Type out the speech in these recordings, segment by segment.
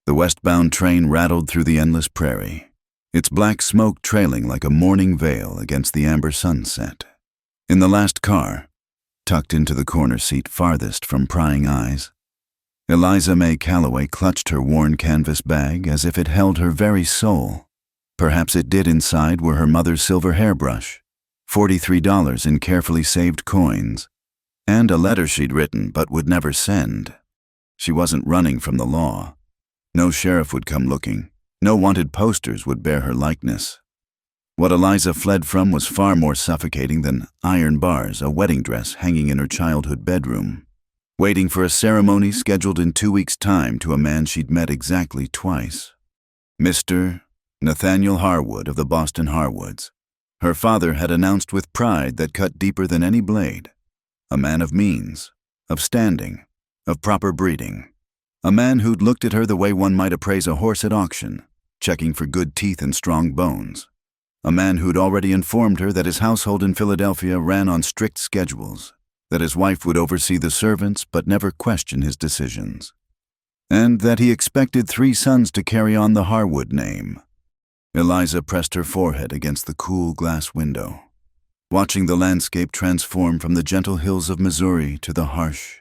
The westbound train rattled through the endless prairie, its black smoke trailing like a morning veil against the amber sunset. In the last car, tucked into the corner seat farthest from prying eyes, Eliza May Calloway clutched her worn canvas bag as if it held her very soul. Perhaps it did. Inside were her mother's silver hairbrush, $43 in carefully saved coins, and a letter she'd written but would never send. She wasn't running from the law. No sheriff would come looking. No wanted posters would bear her likeness. What Eliza fled from was far more suffocating than iron bars, a wedding dress hanging in her childhood bedroom, waiting for a ceremony scheduled in 2 weeks' time to a man she'd met exactly twice. Mr. Nathaniel Harwood of the Boston Harwoods. Her father had announced with pride that cut deeper than any blade. A man of means, of standing, of proper breeding. A man who'd looked at her the way one might appraise a horse at auction, checking for good teeth and strong bones. A man who'd already informed her that his household in Philadelphia ran on strict schedules, that his wife would oversee the servants but never question his decisions, and that he expected 3 sons to carry on the Harwood name. Eliza pressed her forehead against the cool glass window, watching the landscape transform from the gentle hills of Missouri to the harsh,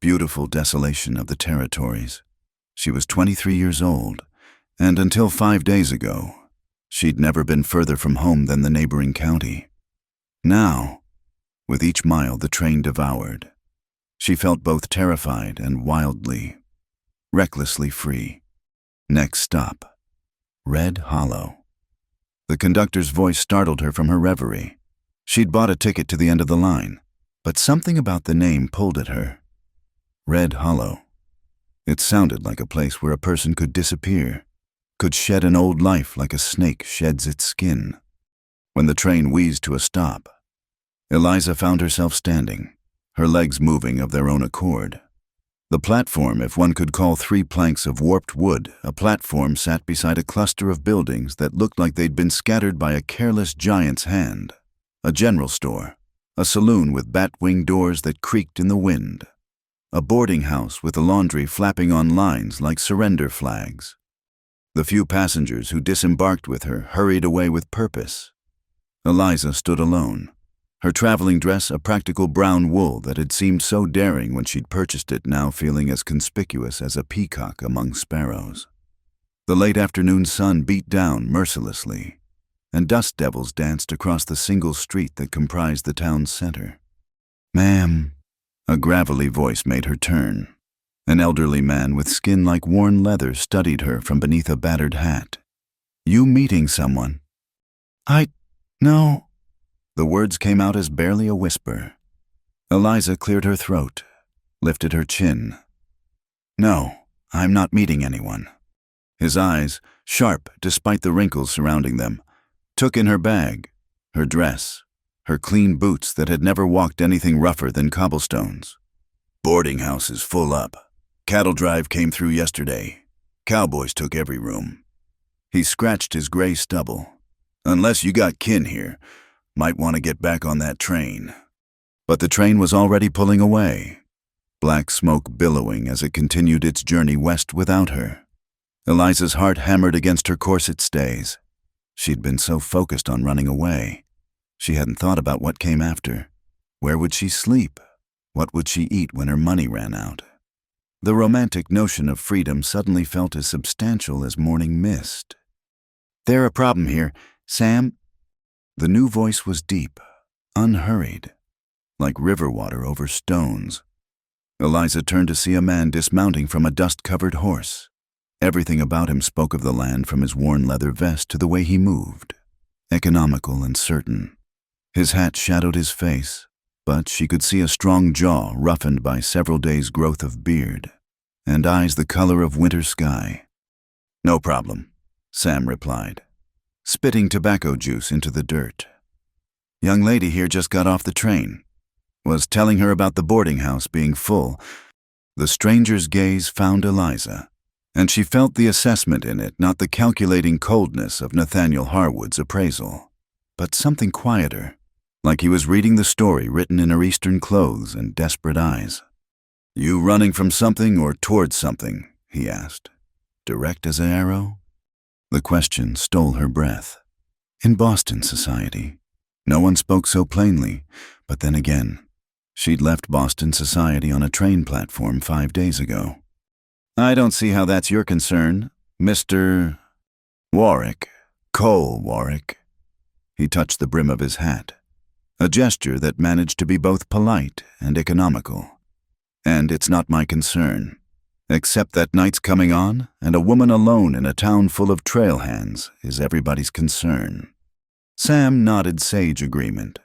beautiful desolation of the territories. She was 23 years old, and until 5 days ago, she'd never been further from home than the neighboring county. Now, with each mile the train devoured, she felt both terrified and wildly, recklessly free. Next stop, Red Hollow. The conductor's voice startled her from her reverie. She'd bought a ticket to the end of the line, but something about the name pulled at her. Red Hollow. It sounded like a place where a person could disappear, could shed an old life like a snake sheds its skin. When the train wheezed to a stop, Eliza found herself standing, her legs moving of their own accord. The platform, if one could call 3 planks of warped wood a platform, sat beside a cluster of buildings that looked like they'd been scattered by a careless giant's hand. A general store, a saloon with bat-wing doors that creaked in the wind, a boarding house with a laundry flapping on lines like surrender flags. The few passengers who disembarked with her hurried away with purpose. Eliza stood alone, her traveling dress a practical brown wool that had seemed so daring when she'd purchased it, now feeling as conspicuous as a peacock among sparrows. The late afternoon sun beat down mercilessly, and dust devils danced across the single street that comprised the town's center. "Ma'am," a gravelly voice made her turn. An elderly man with skin like worn leather studied her from beneath a battered hat. "You meeting someone?" No." The words came out as barely a whisper. Eliza cleared her throat, lifted her chin. "No, I'm not meeting anyone." His eyes, sharp despite the wrinkles surrounding them, took in her bag, her dress, her clean boots that had never walked anything rougher than cobblestones. "Boarding house is full up. Cattle drive came through yesterday. Cowboys took every room." He scratched his gray stubble. "Unless you got kin here, might want to get back on that train." But the train was already pulling away, black smoke billowing as it continued its journey west without her. Eliza's heart hammered against her corset stays. She'd been so focused on running away, she hadn't thought about what came after. Where would she sleep? What would she eat when her money ran out? The romantic notion of freedom suddenly felt as substantial as morning mist. "There a problem here, Sam?" The new voice was deep, unhurried, like river water over stones. Eliza turned to see a man dismounting from a dust-covered horse. Everything about him spoke of the land, from his worn leather vest to the way he moved, economical and certain. His hat shadowed his face, but she could see a strong jaw roughened by several days' growth of beard, and eyes the color of winter sky. "No problem," Sam replied, spitting tobacco juice into the dirt. "Young lady here just got off the train. Was telling her about the boarding house being full." The stranger's gaze found Eliza, and she felt the assessment in it, not the calculating coldness of Nathaniel Harwood's appraisal, but something quieter, like he was reading the story written in her Eastern clothes and desperate eyes. "You running from something or towards something?" he asked. direct as an arrow? The question stole her breath. In Boston society, no one spoke so plainly, but then again, she'd left Boston society on a train platform 5 days ago. I don't see how that's your concern, Mr. Warwick, Cole Warwick. He touched the brim of his hat, a gesture that managed to be both polite and economical. And it's not my concern, except that night's coming on, and a woman alone in a town full of trail hands is everybody's concern. Sam nodded sage agreement.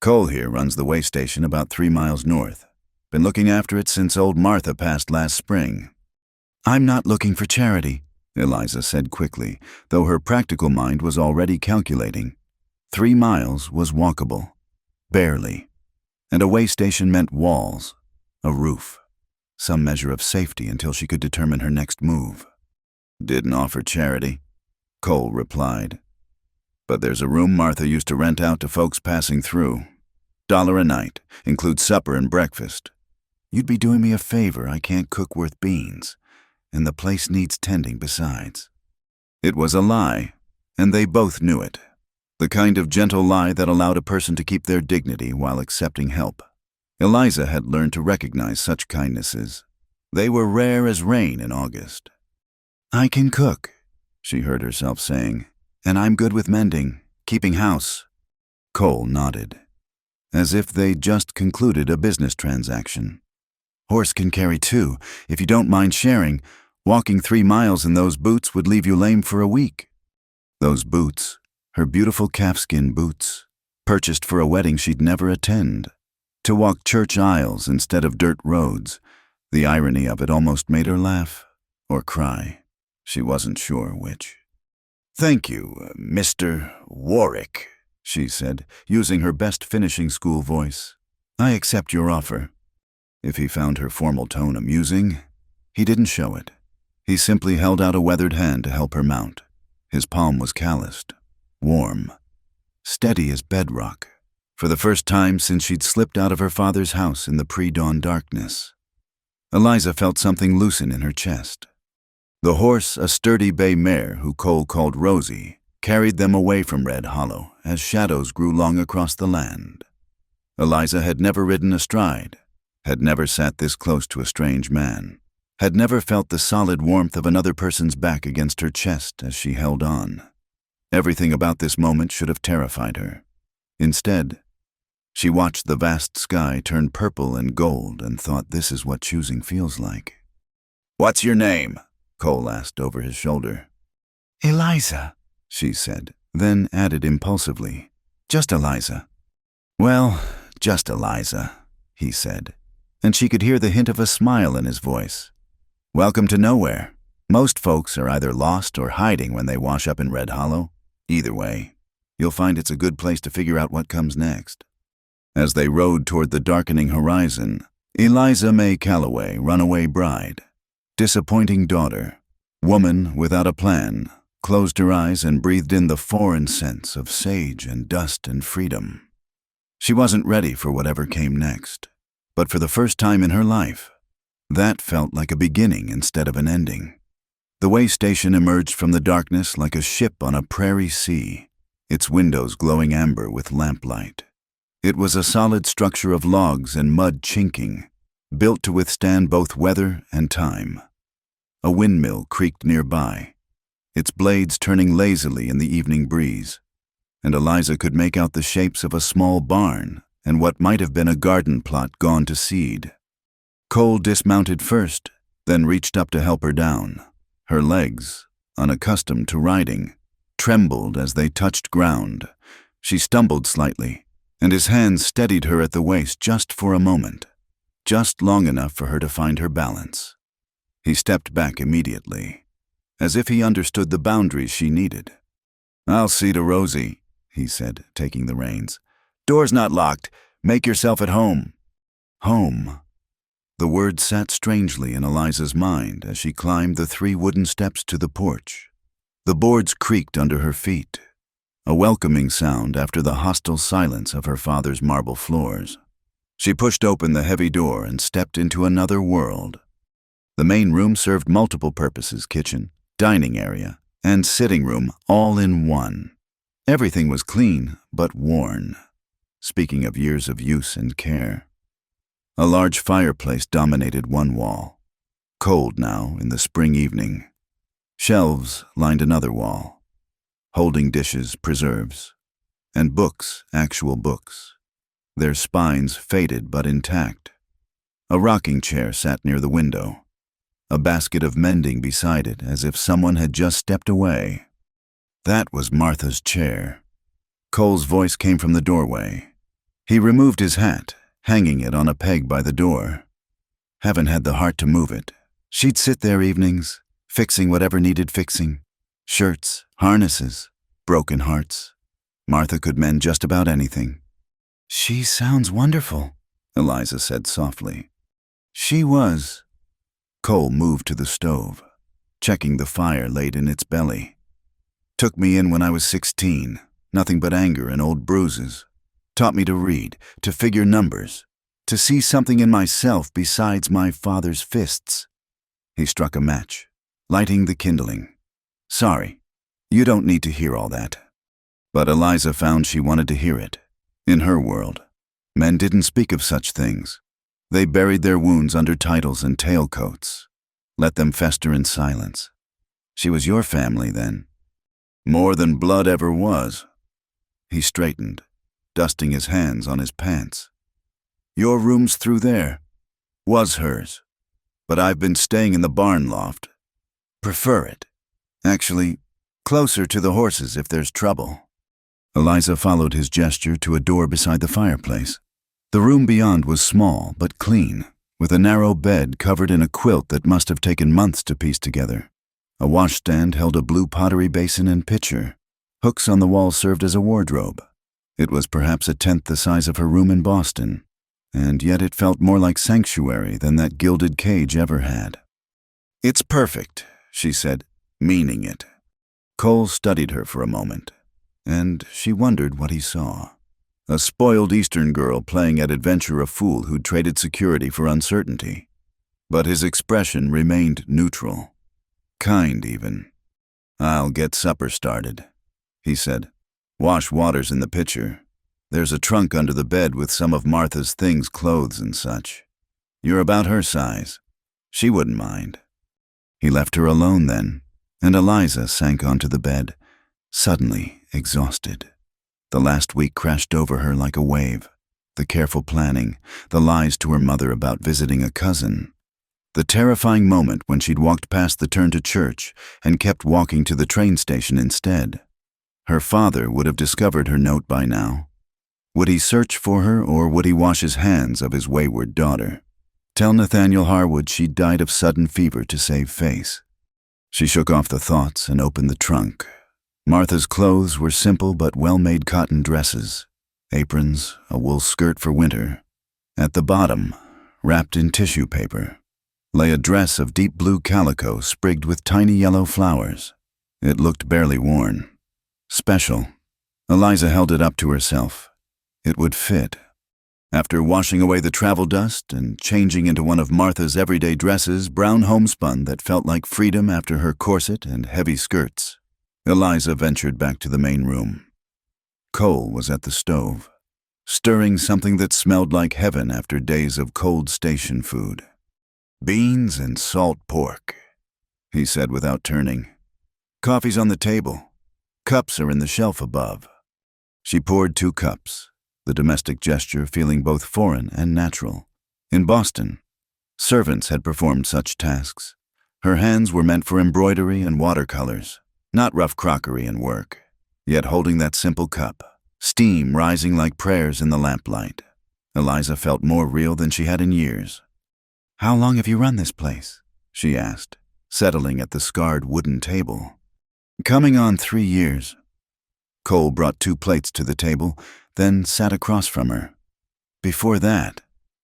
Cole here runs the way station about 3 miles north. Been looking after it since old Martha passed last spring. I'm not looking for charity, Eliza said quickly, though her practical mind was already calculating. 3 miles was walkable. Barely. And a way station meant walls, a roof, some measure of safety until she could determine her next move. Didn't offer charity, Cole replied. But there's a room Martha used to rent out to folks passing through. $1 a night, includes supper and breakfast. You'd be doing me a favor. I can't cook worth beans, and the place needs tending besides. It was a lie, and they both knew it. The kind of gentle lie that allowed a person to keep their dignity while accepting help. Eliza had learned to recognize such kindnesses. They were rare as rain in August. I can cook, she heard herself saying, and I'm good with mending, keeping house. Cole nodded, as if they'd just concluded a business transaction. Horse can carry 2, if you don't mind sharing. Walking 3 miles in those boots would leave you lame for a week. Those boots, her beautiful calfskin boots, purchased for a wedding she'd never attend. To walk church aisles instead of dirt roads. The irony of it almost made her laugh, or cry. She wasn't sure which. Thank you, Mr. Warwick, she said, using her best finishing school voice. I accept your offer. If he found her formal tone amusing, he didn't show it. He simply held out a weathered hand to help her mount. His palm was calloused, warm, steady as bedrock, for the first time since she'd slipped out of her father's house in the pre-dawn darkness. Eliza felt something loosen in her chest. The horse, a sturdy bay mare who Cole called Rosie, carried them away from Red Hollow as shadows grew long across the land. Eliza had never ridden astride, had never sat this close to a strange man, had never felt the solid warmth of another person's back against her chest as she held on. Everything about this moment should have terrified her. Instead, she watched the vast sky turn purple and gold and thought, this is what choosing feels like. What's your name? Cole asked over his shoulder. Eliza, she said, then added impulsively, just Eliza. Well, just Eliza, he said, and she could hear the hint of a smile in his voice. Welcome to nowhere. Most folks are either lost or hiding when they wash up in Red Hollow. Either way, you'll find it's a good place to figure out what comes next. As they rode toward the darkening horizon, Eliza May Calloway, runaway bride, disappointing daughter, woman without a plan, closed her eyes and breathed in the foreign sense of sage and dust and freedom. She wasn't ready for whatever came next, but for the first time in her life, that felt like a beginning instead of an ending. The way station emerged from the darkness like a ship on a prairie sea, its windows glowing amber with lamplight. It was a solid structure of logs and mud chinking, built to withstand both weather and time. A windmill creaked nearby, its blades turning lazily in the evening breeze, and Eliza could make out the shapes of a small barn and what might have been a garden plot gone to seed. Cole dismounted first, then reached up to help her down. Her legs, unaccustomed to riding, trembled as they touched ground. She stumbled slightly, and his hands steadied her at the waist just for a moment, just long enough for her to find her balance. He stepped back immediately, as if he understood the boundaries she needed. I'll see to Rosie, he said, taking the reins. Door's not locked. Make yourself at home. Home. The word sat strangely in Eliza's mind as she climbed the 3 wooden steps to the porch. The boards creaked under her feet, a welcoming sound after the hostile silence of her father's marble floors. She pushed open the heavy door and stepped into another world. The main room served multiple purposes: kitchen, dining area, and sitting room all in one. Everything was clean, but worn. Speaking of years of use and care. A large fireplace dominated one wall, cold now in the spring evening. Shelves lined another wall, holding dishes, preserves, and books, actual books, their spines faded but intact. A rocking chair sat near the window, a basket of mending beside it as if someone had just stepped away. That was Martha's chair. Cole's voice came from the doorway. He removed his hat, hanging it on a peg by the door. Haven't had the heart to move it. She'd sit there evenings, fixing whatever needed fixing. Shirts, harnesses, broken hearts. Martha could mend just about anything. "She sounds wonderful," Eliza said softly. She was. Cole moved to the stove, checking the fire laid in its belly. "Took me in when I was 16, nothing but anger and old bruises. Taught me to read, to figure numbers, to see something in myself besides my father's fists." He struck a match, lighting the kindling. "Sorry, you don't need to hear all that." But Eliza found she wanted to hear it. In her world, men didn't speak of such things. They buried their wounds under titles and tailcoats, let them fester in silence. She was your family then. More than blood ever was. He straightened, dusting his hands on his pants. "Your room's through there. Was hers. But I've been staying in the barn loft. Prefer it. Actually, closer to the horses if there's trouble." Eliza followed his gesture to a door beside the fireplace. The room beyond was small but clean, with a narrow bed covered in a quilt that must have taken months to piece together. A washstand held a blue pottery basin and pitcher. Hooks on the wall served as a wardrobe. It was perhaps a tenth the size of her room in Boston, and yet it felt more like sanctuary than that gilded cage ever had. "It's perfect," she said, meaning it. Cole studied her for a moment, and she wondered what he saw. A spoiled Eastern girl playing at adventure a fool who'd traded security for uncertainty. But his expression remained neutral. Kind, even. "I'll get supper started," he said. "Wash water's in the pitcher. There's a trunk under the bed with some of Martha's things, clothes and such. You're about her size. She wouldn't mind." He left her alone then, and Eliza sank onto the bed, suddenly exhausted. The last week crashed over her like a wave. The careful planning, the lies to her mother about visiting a cousin. The terrifying moment when she'd walked past the turn to church and kept walking to the train station instead. Her father would have discovered her note by now. Would he search for her, or would he wash his hands of his wayward daughter? Tell Nathaniel Harwood she'd died of sudden fever to save face. She shook off the thoughts and opened the trunk. Martha's clothes were simple but well-made cotton dresses, aprons, a wool skirt for winter. At the bottom, wrapped in tissue paper, lay a dress of deep blue calico sprigged with tiny yellow flowers. It looked barely worn. Special. Eliza held it up to herself. It would fit. After washing away the travel dust and changing into one of Martha's everyday dresses, brown homespun that felt like freedom after her corset and heavy skirts, Eliza ventured back to the main room. Cole was at the stove, stirring something that smelled like heaven after days of cold station food. "Beans and salt pork," he said without turning. "Coffee's on the table. Cups are in the shelf above." She poured 2 cups, the domestic gesture feeling both foreign and natural. In Boston, servants had performed such tasks. Her hands were meant for embroidery and watercolors, not rough crockery and work. Yet holding that simple cup, steam rising like prayers in the lamplight, Eliza felt more real than she had in years. "How long have you run this place?" she asked, settling at the scarred wooden table. "Coming on 3 years." Cole brought 2 plates to the table, then sat across from her. "Before that,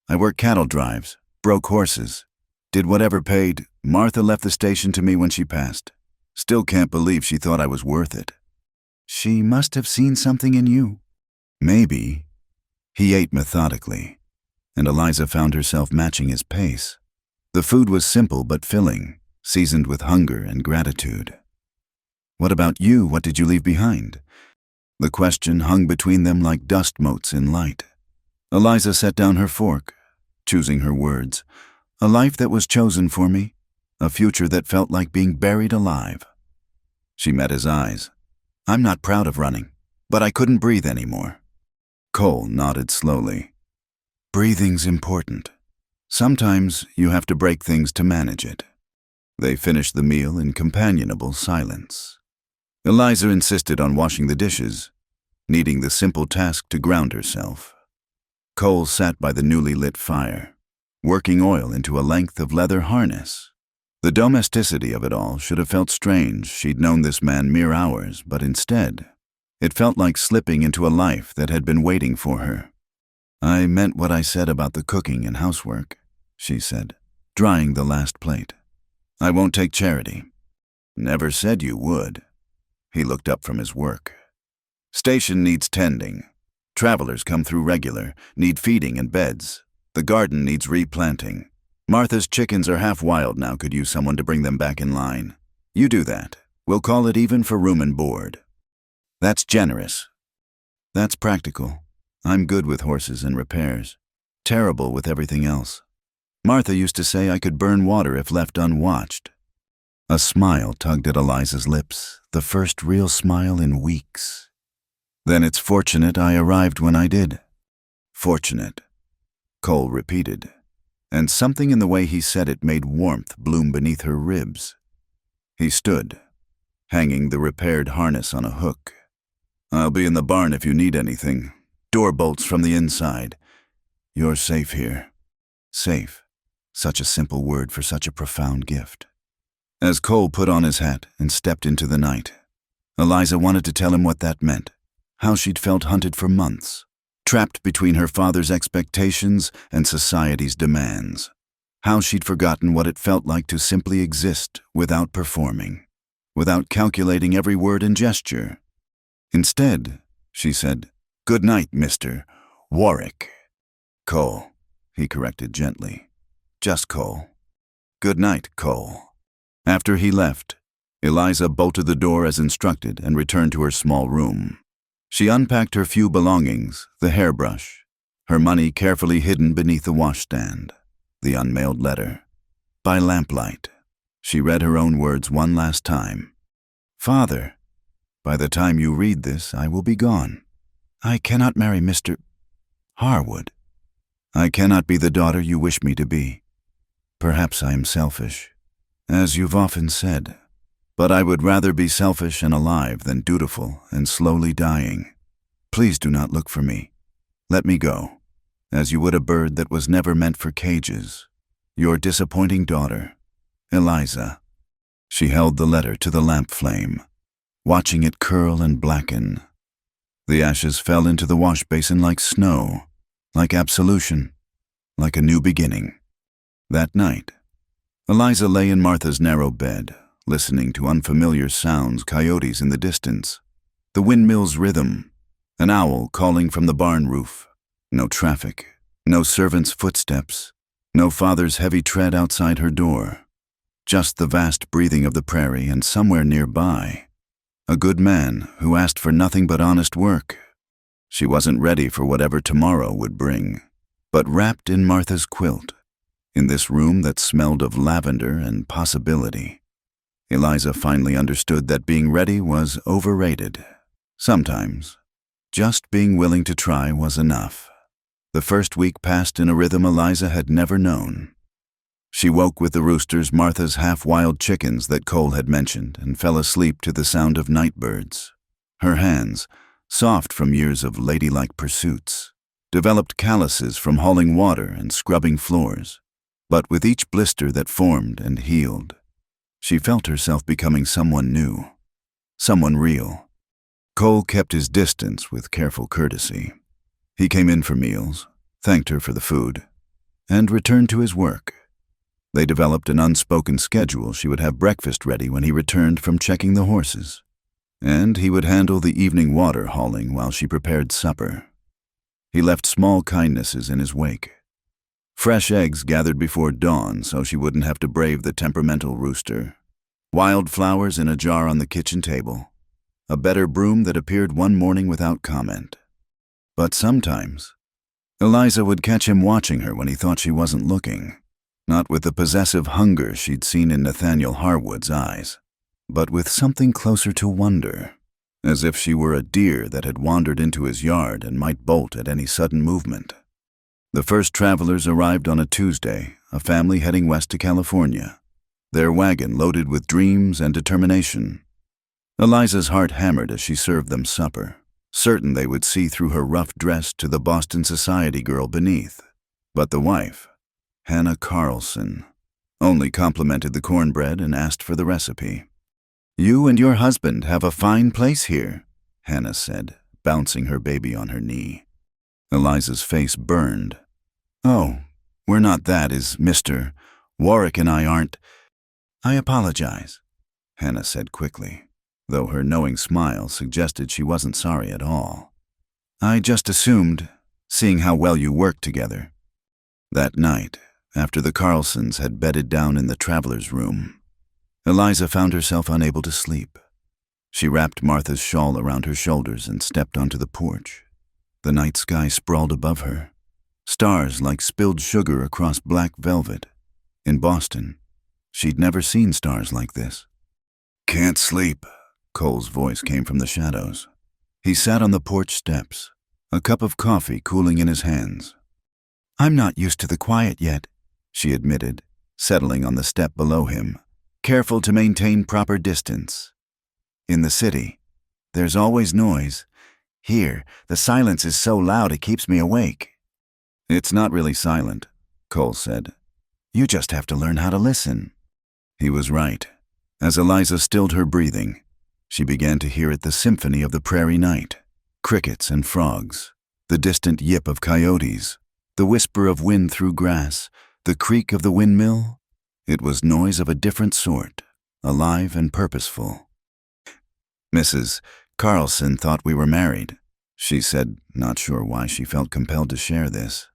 I worked cattle drives, broke horses, did whatever paid. Martha left the station to me when she passed. Still can't believe she thought I was worth it." "She must have seen something in you." "Maybe." He ate methodically, and Eliza found herself matching his pace. The food was simple but filling, seasoned with hunger and gratitude. "What about you? What did you leave behind?" The question hung between them like dust motes in light. Eliza set down her fork, choosing her words. "A life that was chosen for me, a future that felt like being buried alive." She met his eyes. "I'm not proud of running, but I couldn't breathe anymore." Cole nodded slowly. "Breathing's important. Sometimes you have to break things to manage it." They finished the meal in companionable silence. Eliza insisted on washing the dishes, needing the simple task to ground herself. Cole sat by the newly lit fire, working oil into a length of leather harness. The domesticity of it all should have felt strange. She'd known this man mere hours, but instead, it felt like slipping into a life that had been waiting for her. "I meant what I said about the cooking and housework," she said, drying the last plate. "I won't take charity." "Never said you would." He looked up from his work. "Station needs tending. Travelers come through regular, need feeding and beds. The garden needs replanting. Martha's chickens are half wild now, could use someone to bring them back in line. You do that. We'll call it even for room and board." "That's generous." "That's practical. I'm good with horses and repairs. Terrible with everything else. Martha used to say I could burn water if left unwatched." A smile tugged at Eliza's lips, the first real smile in weeks. "Then it's fortunate I arrived when I did." "Fortunate," Cole repeated, and something in the way he said it made warmth bloom beneath her ribs. He stood, hanging the repaired harness on a hook. "I'll be in the barn if you need anything. Door bolts from the inside. You're safe here." Safe. Such a simple word for such a profound gift. As Cole put on his hat and stepped into the night, Eliza wanted to tell him what that meant, how she'd felt hunted for months, trapped between her father's expectations and society's demands, how she'd forgotten what it felt like to simply exist without performing, without calculating every word and gesture. Instead, she said, "Good night, Mr. Warwick." "Cole," he corrected gently. "Just Cole." "Good night, Cole." After he left, Eliza bolted the door as instructed and returned to her small room. She unpacked her few belongings, the hairbrush, her money carefully hidden beneath the washstand, the unmailed letter. By lamplight, she read her own words one last time. "Father, by the time you read this, I will be gone. I cannot marry Mr. Harwood. I cannot be the daughter you wish me to be. Perhaps I am selfish, as you've often said, but I would rather be selfish and alive than dutiful and slowly dying. Please do not look for me. Let me go, as you would a bird that was never meant for cages. Your disappointing daughter, Eliza." She held the letter to the lamp flame, watching it curl and blacken. The ashes fell into the wash basin like snow, like absolution, like a new beginning. That night, Eliza lay in Martha's narrow bed, listening to unfamiliar sounds, coyotes in the distance, the windmill's rhythm, an owl calling from the barn roof. No traffic, no servant's footsteps, no father's heavy tread outside her door. Just the vast breathing of the prairie, and somewhere nearby, a good man who asked for nothing but honest work. She wasn't ready for whatever tomorrow would bring, but wrapped in Martha's quilt, in this room that smelled of lavender and possibility, Eliza finally understood that being ready was overrated. Sometimes, just being willing to try was enough. The first week passed in a rhythm Eliza had never known. She woke with the roosters, Martha's half-wild chickens that Cole had mentioned, and fell asleep to the sound of night birds. Her hands, soft from years of ladylike pursuits, developed calluses from hauling water and scrubbing floors. But with each blister that formed and healed, she felt herself becoming someone new, someone real. Cole kept his distance with careful courtesy. He came in for meals, thanked her for the food, and returned to his work. They developed an unspoken schedule. She would have breakfast ready when he returned from checking the horses, and he would handle the evening water hauling while she prepared supper. He left small kindnesses in his wake. Fresh eggs gathered before dawn so she wouldn't have to brave the temperamental rooster. Wildflowers in a jar on the kitchen table. A better broom that appeared one morning without comment. But sometimes, Eliza would catch him watching her when he thought she wasn't looking. Not with the possessive hunger she'd seen in Nathaniel Harwood's eyes, but with something closer to wonder, as if she were a deer that had wandered into his yard and might bolt at any sudden movement. The first travelers arrived on a Tuesday, a family heading west to California, their wagon loaded with dreams and determination. Eliza's heart hammered as she served them supper, certain they would see through her rough dress to the Boston society girl beneath. But the wife, Hannah Carlson, only complimented the cornbread and asked for the recipe. "You and your husband have a fine place here," Hannah said, bouncing her baby on her knee. Eliza's face burned. "Oh, we're not that, is Mr. Warwick and I aren't." "I apologize," Hannah said quickly, though her knowing smile suggested she wasn't sorry at all. "I just assumed, seeing how well you worked together." That night, after the Carlsons had bedded down in the traveler's room, Eliza found herself unable to sleep. She wrapped Martha's shawl around her shoulders and stepped onto the porch. The night sky sprawled above her, stars like spilled sugar across black velvet. In Boston, she'd never seen stars like this. "Can't sleep," Cole's voice came from the shadows. He sat on the porch steps, a cup of coffee cooling in his hands. "I'm not used to the quiet yet," she admitted, settling on the step below him, careful to maintain proper distance. "In the city, there's always noise. Here, the silence is so loud it keeps me awake." "It's not really silent," Cole said. "You just have to learn how to listen." He was right. As Eliza stilled her breathing, she began to hear it, the symphony of the prairie night, crickets and frogs, the distant yip of coyotes, the whisper of wind through grass, the creak of the windmill. It was noise of a different sort, alive and purposeful. "Mrs. Carlson thought we were married," she said, not sure why she felt compelled to share this.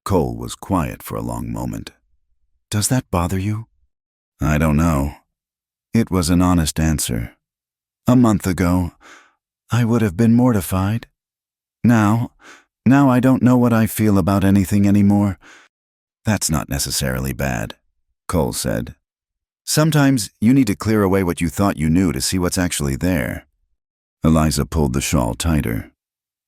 Cole was quiet for a long moment. "Does that bother you?" "I don't know." It was an honest answer. "A month ago, I would have been mortified. Now I don't know what I feel about anything anymore." "That's not necessarily bad," Cole said. "Sometimes you need to clear away what you thought you knew to see what's actually there." Eliza pulled the shawl tighter.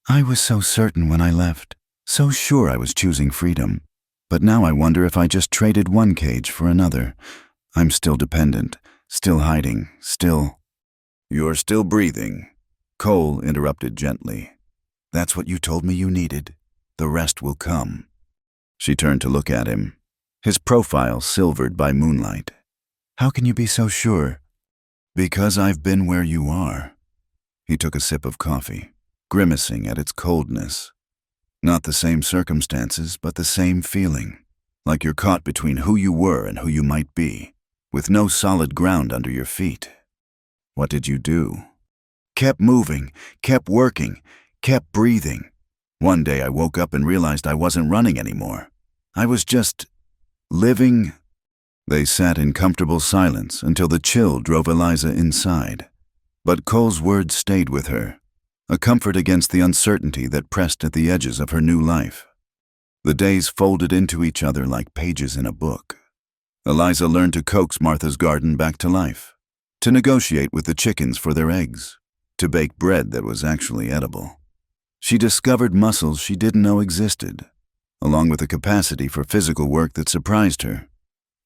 "I was so certain when I left, so sure I was choosing freedom. But now I wonder if I just traded one cage for another. I'm still dependent, still hiding, still—" "You're still breathing," Cole interrupted gently. "That's what you told me you needed. The rest will come." She turned to look at him, his profile silvered by moonlight. "How can you be so sure?" "Because I've been where you are." He took a sip of coffee, grimacing at its coldness. "Not the same circumstances, but the same feeling, like you're caught between who you were and who you might be, with no solid ground under your feet." "What did you do?" "Kept moving, kept working, kept breathing. One day I woke up and realized I wasn't running anymore. I was just living." They sat in comfortable silence until the chill drove Eliza inside. But Cole's words stayed with her, a comfort against the uncertainty that pressed at the edges of her new life. The days folded into each other like pages in a book. Eliza learned to coax Martha's garden back to life, to negotiate with the chickens for their eggs, to bake bread that was actually edible. She discovered muscles she didn't know existed, along with a capacity for physical work that surprised her.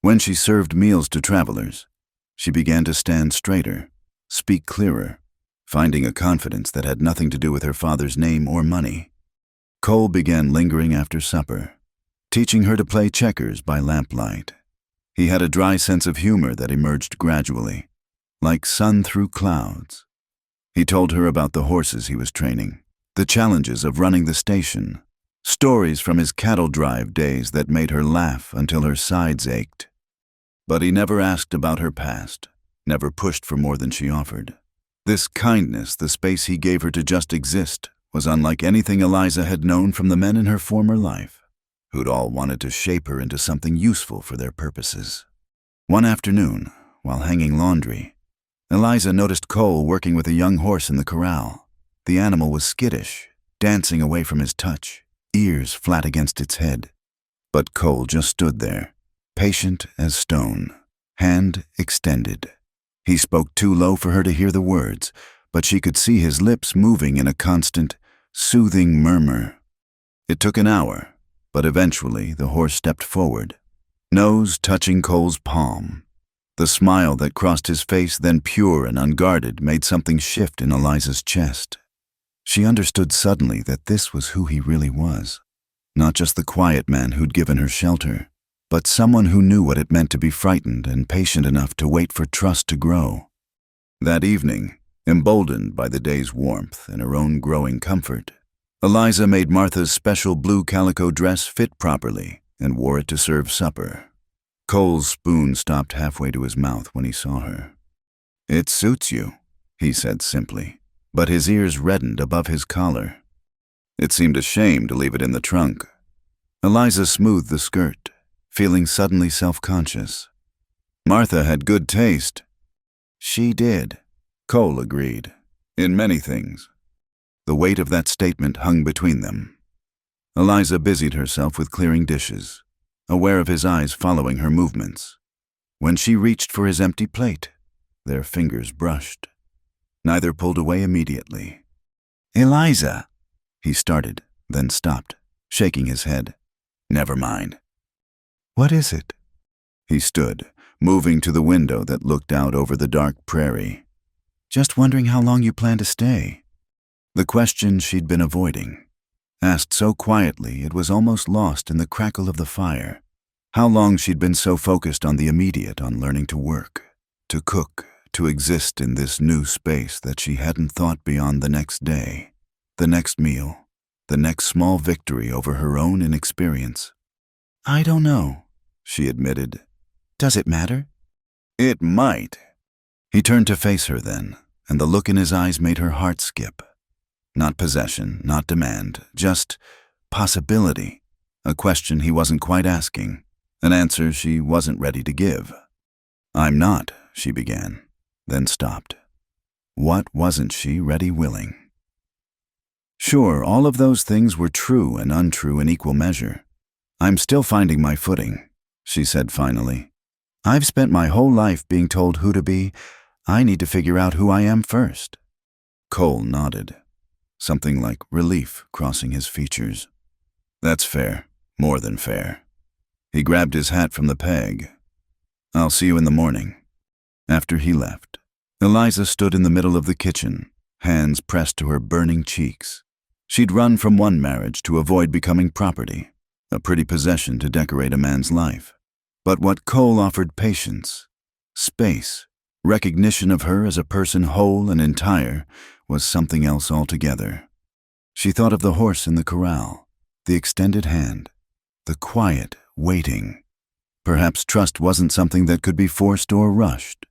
When she served meals to travelers, she began to stand straighter, speak clearer, finding a confidence that had nothing to do with her father's name or money. Cole began lingering after supper, teaching her to play checkers by lamplight. He had a dry sense of humor that emerged gradually, like sun through clouds. He told her about the horses he was training, the challenges of running the station, stories from his cattle drive days that made her laugh until her sides ached. But he never asked about her past, never pushed for more than she offered. This kindness, the space he gave her to just exist, was unlike anything Eliza had known from the men in her former life, who'd all wanted to shape her into something useful for their purposes. One afternoon, while hanging laundry, Eliza noticed Cole working with a young horse in the corral. The animal was skittish, dancing away from his touch, ears flat against its head. But Cole just stood there, patient as stone, hand extended. He spoke too low for her to hear the words, but she could see his lips moving in a constant, soothing murmur. It took an hour, but eventually the horse stepped forward, nose touching Cole's palm. The smile that crossed his face, then pure and unguarded, made something shift in Eliza's chest. She understood suddenly that this was who he really was. Not just the quiet man who'd given her shelter, but someone who knew what it meant to be frightened and patient enough to wait for trust to grow. That evening, emboldened by the day's warmth and her own growing comfort, Eliza made Martha's special blue calico dress fit properly and wore it to serve supper. Cole's spoon stopped halfway to his mouth when he saw her. "It suits you," he said simply, but his ears reddened above his collar. It seemed a shame to leave it in the trunk. Eliza smoothed the skirt, feeling suddenly self-conscious. Martha had good taste. She did, Cole agreed, in many things. The weight of that statement hung between them. Eliza busied herself with clearing dishes, aware of his eyes following her movements. When she reached for his empty plate, their fingers brushed. Neither pulled away immediately. "Eliza," he started, then stopped, shaking his head. "Never mind." "What is it?" He stood, moving to the window that looked out over the dark prairie. "Just wondering how long you plan to stay." The question she'd been avoiding, asked so quietly it was almost lost in the crackle of the fire. How long she'd been so focused on the immediate, on learning to work, to cook, to exist in this new space that she hadn't thought beyond the next day, the next meal, the next small victory over her own inexperience. "I don't know," she admitted. "Does it matter?" "It might." He turned to face her then, and the look in his eyes made her heart skip. Not possession, not demand, just possibility. A question he wasn't quite asking, an answer she wasn't ready to give. "I'm not," she began, then stopped. What wasn't she ready willing? Sure, all of those things were true and untrue in equal measure. "I'm still finding my footing," she said finally. "I've spent my whole life being told who to be. I need to figure out who I am first." Cole nodded, something like relief crossing his features. "That's fair, more than fair." He grabbed his hat from the peg. "I'll see you in the morning." After he left, Eliza stood in the middle of the kitchen, hands pressed to her burning cheeks. She'd run from one marriage to avoid becoming property, a pretty possession to decorate a man's life. But what Cole offered: patience, space, recognition of her as a person whole and entire, was something else altogether. She thought of the horse in the corral, the extended hand, the quiet waiting. Perhaps trust wasn't something that could be forced or rushed.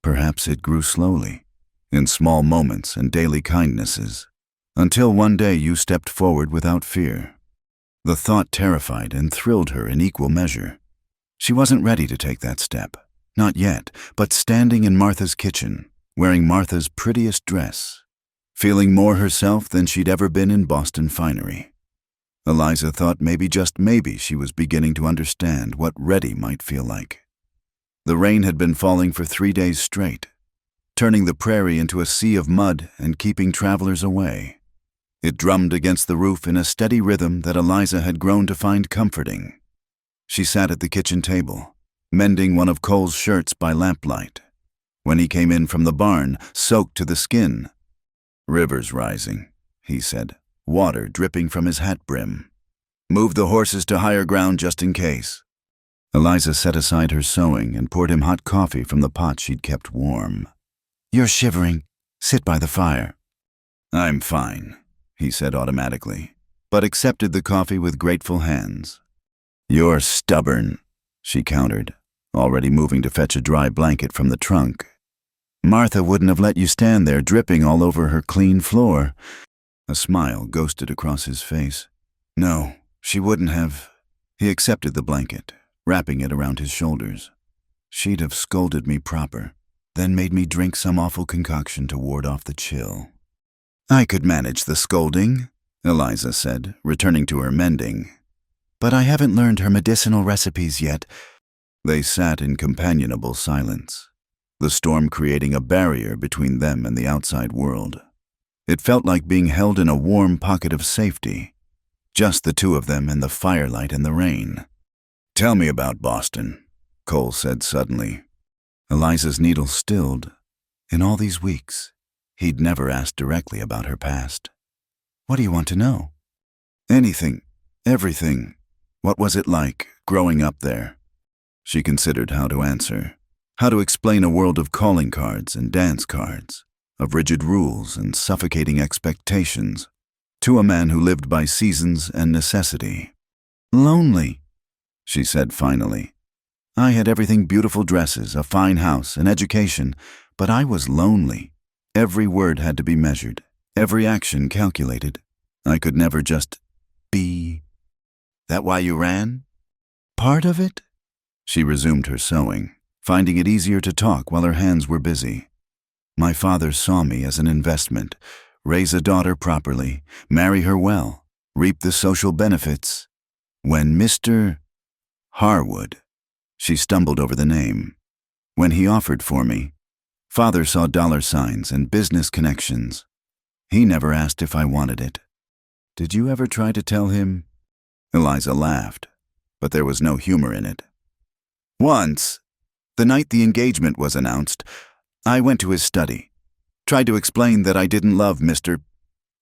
Perhaps it grew slowly, in small moments and daily kindnesses, until one day you stepped forward without fear. The thought terrified and thrilled her in equal measure. She wasn't ready to take that step, not yet, but standing in Martha's kitchen, wearing Martha's prettiest dress, feeling more herself than she'd ever been in Boston finery. Eliza thought maybe, just maybe, she was beginning to understand what ready might feel like. The rain had been falling for 3 days straight, turning the prairie into a sea of mud and keeping travelers away. It drummed against the roof in a steady rhythm that Eliza had grown to find comforting. She sat at the kitchen table, mending one of Cole's shirts by lamplight, when he came in from the barn, soaked to the skin. "River's rising," he said, water dripping from his hat brim. "Move the horses to higher ground just in case." Eliza set aside her sewing and poured him hot coffee from the pot she'd kept warm. "You're shivering. Sit by the fire." "I'm fine," he said automatically, but accepted the coffee with grateful hands. "You're stubborn," she countered, already moving to fetch a dry blanket from the trunk. "Martha wouldn't have let you stand there dripping all over her clean floor." A smile ghosted across his face. "No, she wouldn't have." He accepted the blanket, wrapping it around his shoulders. She'd have scolded me proper, then made me drink some awful concoction to ward off the chill. I could manage the scolding, Eliza said, returning to her mending. But I haven't learned her medicinal recipes yet. They sat in companionable silence, the storm creating a barrier between them and the outside world. It felt like being held in a warm pocket of safety, just the two of them in the firelight and the rain. Tell me about Boston, Cole said suddenly. Eliza's needle stilled. In all these weeks, he'd never asked directly about her past. What do you want to know? Anything, everything. What was it like, growing up there? She considered how to answer, how to explain a world of calling cards and dance cards, of rigid rules and suffocating expectations, to a man who lived by seasons and necessity. Lonely, she said finally. I had everything: beautiful dresses, a fine house, an education, but I was lonely. Every word had to be measured, every action calculated. I could never just be. That why you ran? Part of it? She resumed her sewing, finding it easier to talk while her hands were busy. My father saw me as an investment: raise a daughter properly, marry her well, reap the social benefits. When Mr. Harwood, she stumbled over the name, when he offered for me, Father saw dollar signs and business connections. He never asked if I wanted it. Did you ever try to tell him? Eliza laughed, but there was no humor in it. Once, the night the engagement was announced, I went to his study, tried to explain that I didn't love Mr.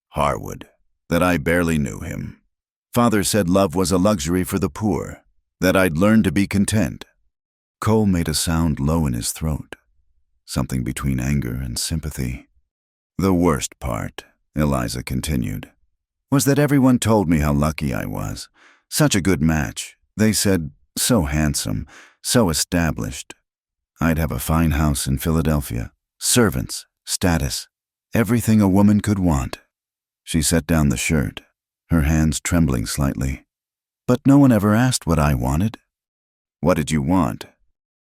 Harwood, that I barely knew him. Father said love was a luxury for the poor, that I'd learned to be content. Cole made a sound low in his throat, something between anger and sympathy. The worst part, Eliza continued, was that everyone told me how lucky I was. Such a good match. They said, so handsome, so established. I'd have a fine house in Philadelphia, servants, status, everything a woman could want. She set down the shirt, her hands trembling slightly. But no one ever asked what I wanted. What did you want?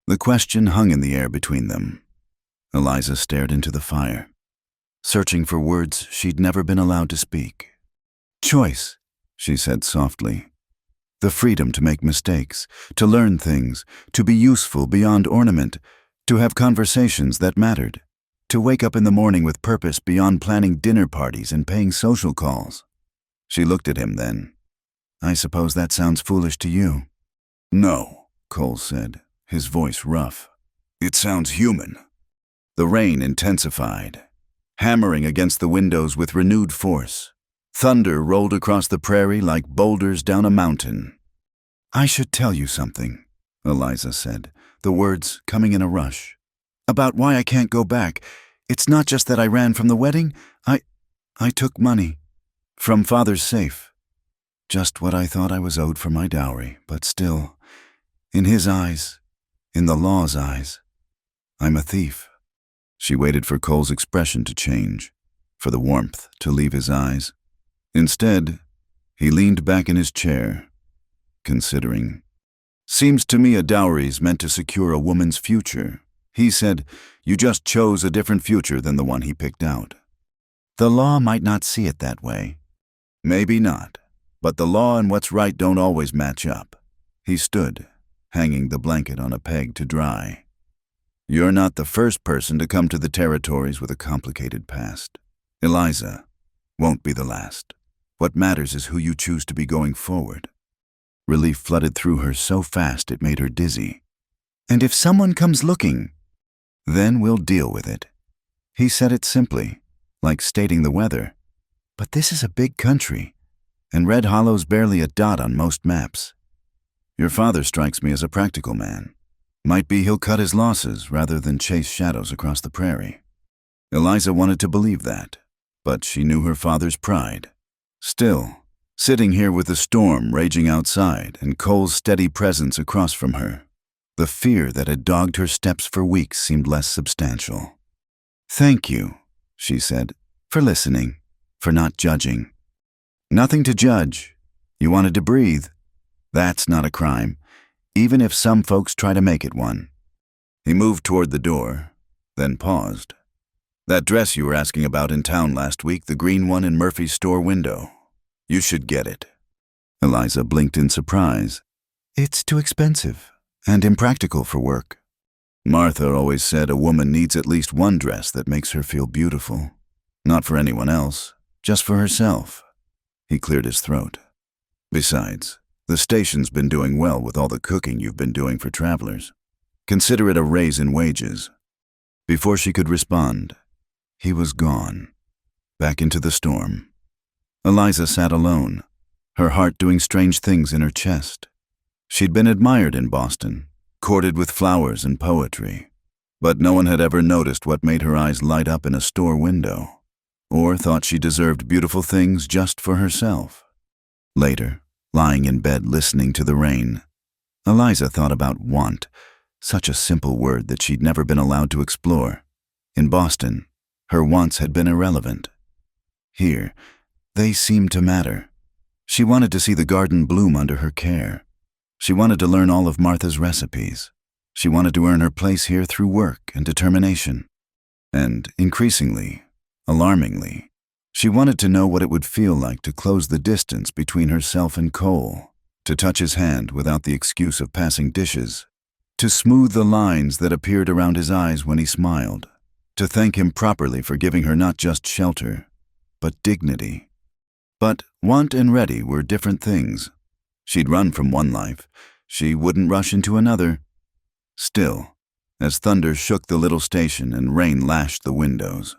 The question hung in the air between them. Eliza stared into the fire, searching for words she'd never been allowed to speak. Choice, she said softly. The freedom to make mistakes, to learn things, to be useful beyond ornament, to have conversations that mattered, to wake up in the morning with purpose beyond planning dinner parties and paying social calls. She looked at him then. I suppose that sounds foolish to you. No, Cole said, his voice rough. It sounds human. The rain intensified, hammering against the windows with renewed force. Thunder rolled across the prairie like boulders down a mountain. I should tell you something, Eliza said, the words coming in a rush. About why I can't go back. It's not just that I ran from the wedding. I took money from Father's safe. Just what I thought I was owed for my dowry, but still, in his eyes, in the law's eyes, I'm a thief. She waited for Cole's expression to change, for the warmth to leave his eyes. Instead, he leaned back in his chair, considering. Seems to me a dowry's meant to secure a woman's future. He said, you just chose a different future than the one he picked out. The law might not see it that way. Maybe not, but the law and what's right don't always match up. He stood, hanging the blanket on a peg to dry. You're not the first person to come to the territories with a complicated past. Eliza won't be the last. What matters is who you choose to be going forward. Relief flooded through her so fast it made her dizzy. And if someone comes looking, then we'll deal with it. He said it simply, like stating the weather. But this is a big country, and Red Hollow's barely a dot on most maps. Your father strikes me as a practical man. Might be he'll cut his losses rather than chase shadows across the prairie. Eliza wanted to believe that, but she knew her father's pride. Still, sitting here with the storm raging outside and Cole's steady presence across from her, the fear that had dogged her steps for weeks seemed less substantial. Thank you, she said, for listening, for not judging. Nothing to judge. You wanted to breathe. That's not a crime, even if some folks try to make it one. He moved toward the door, then paused. That dress you were asking about in town last week, the green one in Murphy's store window. You should get it. Eliza blinked in surprise. It's too expensive and impractical for work. Martha always said a woman needs at least one dress that makes her feel beautiful. Not for anyone else, just for herself. He cleared his throat. Besides, the station's been doing well with all the cooking you've been doing for travelers. Consider it a raise in wages. Before she could respond, he was gone, back into the storm. Eliza sat alone, her heart doing strange things in her chest. She'd been admired in Boston, courted with flowers and poetry, but no one had ever noticed what made her eyes light up in a store window, or thought she deserved beautiful things just for herself. Later, lying in bed listening to the rain, Eliza thought about want, such a simple word that she'd never been allowed to explore. In Boston, her wants had been irrelevant. Here, they seemed to matter. She wanted to see the garden bloom under her care. She wanted to learn all of Martha's recipes. She wanted to earn her place here through work and determination. And increasingly, alarmingly, she wanted to know what it would feel like to close the distance between herself and Cole, to touch his hand without the excuse of passing dishes, to smooth the lines that appeared around his eyes when he smiled, to thank him properly for giving her not just shelter, but dignity. But want and ready were different things. She'd run from one life. She wouldn't rush into another. Still, as thunder shook the little station and rain lashed the windows,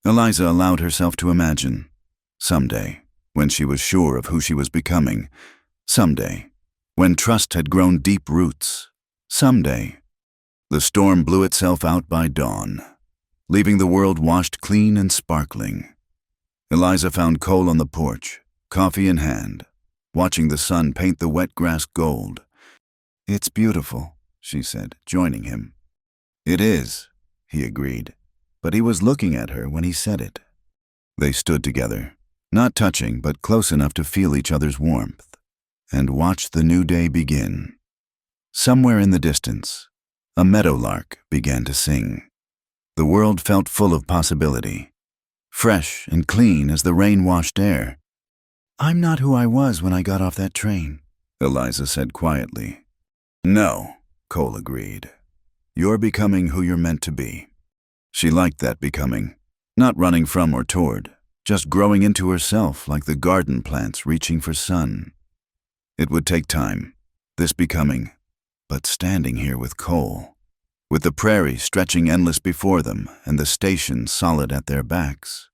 Eliza allowed herself to imagine. Someday, when she was sure of who she was becoming, someday, when trust had grown deep roots, someday, the storm blew itself out by dawn, leaving the world washed clean and sparkling. Eliza found Cole on the porch, coffee in hand, watching the sun paint the wet grass gold. It's beautiful, she said, joining him. It is, he agreed, but he was looking at her when he said it. They stood together, not touching but close enough to feel each other's warmth, and watched the new day begin. Somewhere in the distance, a meadowlark began to sing. The world felt full of possibility, fresh and clean as the rain-washed air. I'm not who I was when I got off that train, Eliza said quietly. No, Cole agreed. You're becoming who you're meant to be. She liked that becoming, not running from or toward, just growing into herself like the garden plants reaching for sun. It would take time, this becoming, but standing here with Cole, with the prairie stretching endless before them and the station solid at their backs,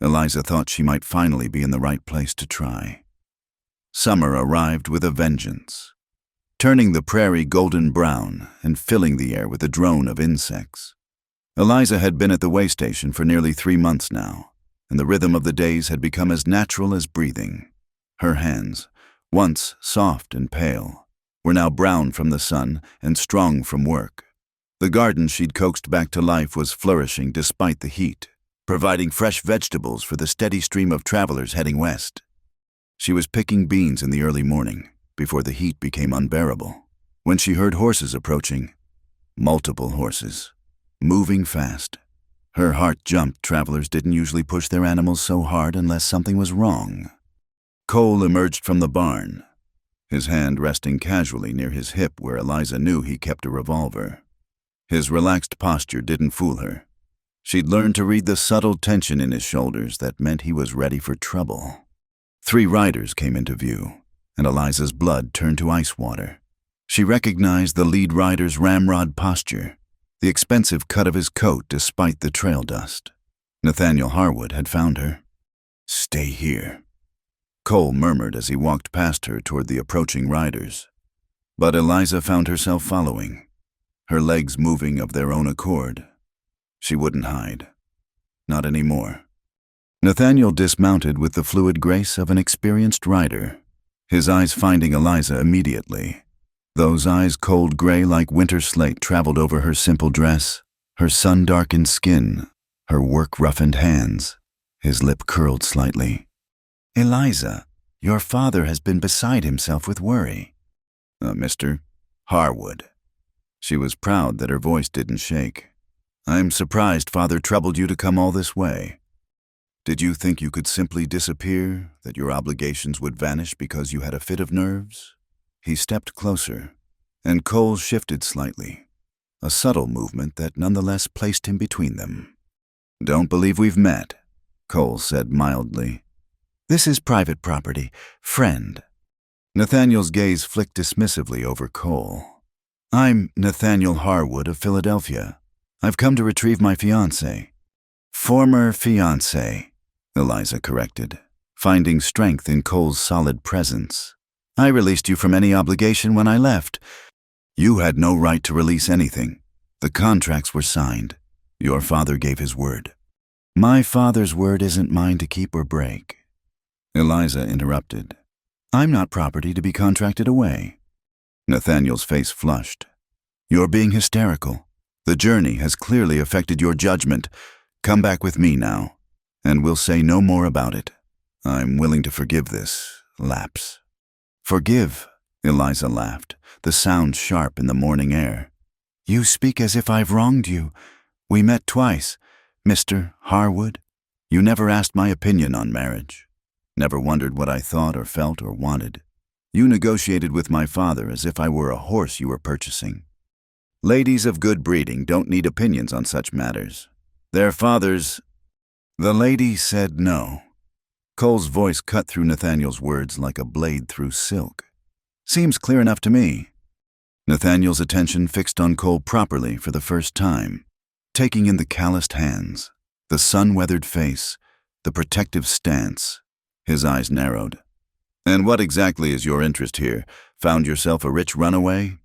Eliza thought she might finally be in the right place to try. Summer arrived with a vengeance, turning the prairie golden brown and filling the air with a drone of insects. Eliza had been at the way station for nearly 3 months now, and the rhythm of the days had become as natural as breathing. Her hands, once soft and pale, were now brown from the sun and strong from work. The garden she'd coaxed back to life was flourishing despite the heat, providing fresh vegetables for the steady stream of travelers heading west. She was picking beans in the early morning, before the heat became unbearable, when she heard horses approaching. Multiple horses, moving fast. Her heart jumped. Travelers didn't usually push their animals so hard unless something was wrong. Cole emerged from the barn, his hand resting casually near his hip where Eliza knew he kept a revolver. His relaxed posture didn't fool her. She'd learned to read the subtle tension in his shoulders that meant he was ready for trouble. 3 riders came into view, and Eliza's blood turned to ice water. She recognized the lead rider's ramrod posture, the expensive cut of his coat despite the trail dust. Nathaniel Harwood had found her. Stay here, Cole murmured as he walked past her toward the approaching riders. But Eliza found herself following, her legs moving of their own accord. She wouldn't hide. Not anymore. Nathaniel dismounted with the fluid grace of an experienced rider, his eyes finding Eliza immediately. Those eyes, cold gray like winter slate, traveled over her simple dress, her sun-darkened skin, her work-roughened hands. His lip curled slightly. Eliza, Your father has been beside himself with worry. Mr. Harwood. She was proud that her voice didn't shake. I'm surprised Father troubled you to come all this way. Did you think you could simply disappear, that your obligations would vanish because you had a fit of nerves? He stepped closer, and Cole shifted slightly, a subtle movement that nonetheless placed him between them. Don't believe we've met, Cole said mildly. This is private property, friend. Nathaniel's gaze flicked dismissively over Cole. I'm Nathaniel Harwood of Philadelphia. I've come to retrieve my fiancé. Former fiancé, Eliza corrected, finding strength in Cole's solid presence. I released you from any obligation when I left. You had no right to release anything. The contracts were signed. Your father gave his word. My father's word isn't mine to keep or break. Eliza interrupted. I'm not property to be contracted away. Nathaniel's face flushed. You're being hysterical. The journey has clearly affected your judgment. Come back with me now, and we'll say no more about it. I'm willing to forgive this lapse. Forgive, Eliza laughed, the sound sharp in the morning air. You speak as if I've wronged you. We met twice, Mr. Harwood. You never asked my opinion on marriage. Never wondered what I thought or felt or wanted. You negotiated with my father as if I were a horse you were purchasing. Ladies of good breeding don't need opinions on such matters. Their fathers... The lady said no. Cole's voice cut through Nathaniel's words like a blade through silk. Seems clear enough to me. Nathaniel's attention fixed on Cole properly for the first time, taking in the calloused hands, the sun-weathered face, the protective stance. His eyes narrowed. And what exactly is your interest here? Found yourself a rich runaway?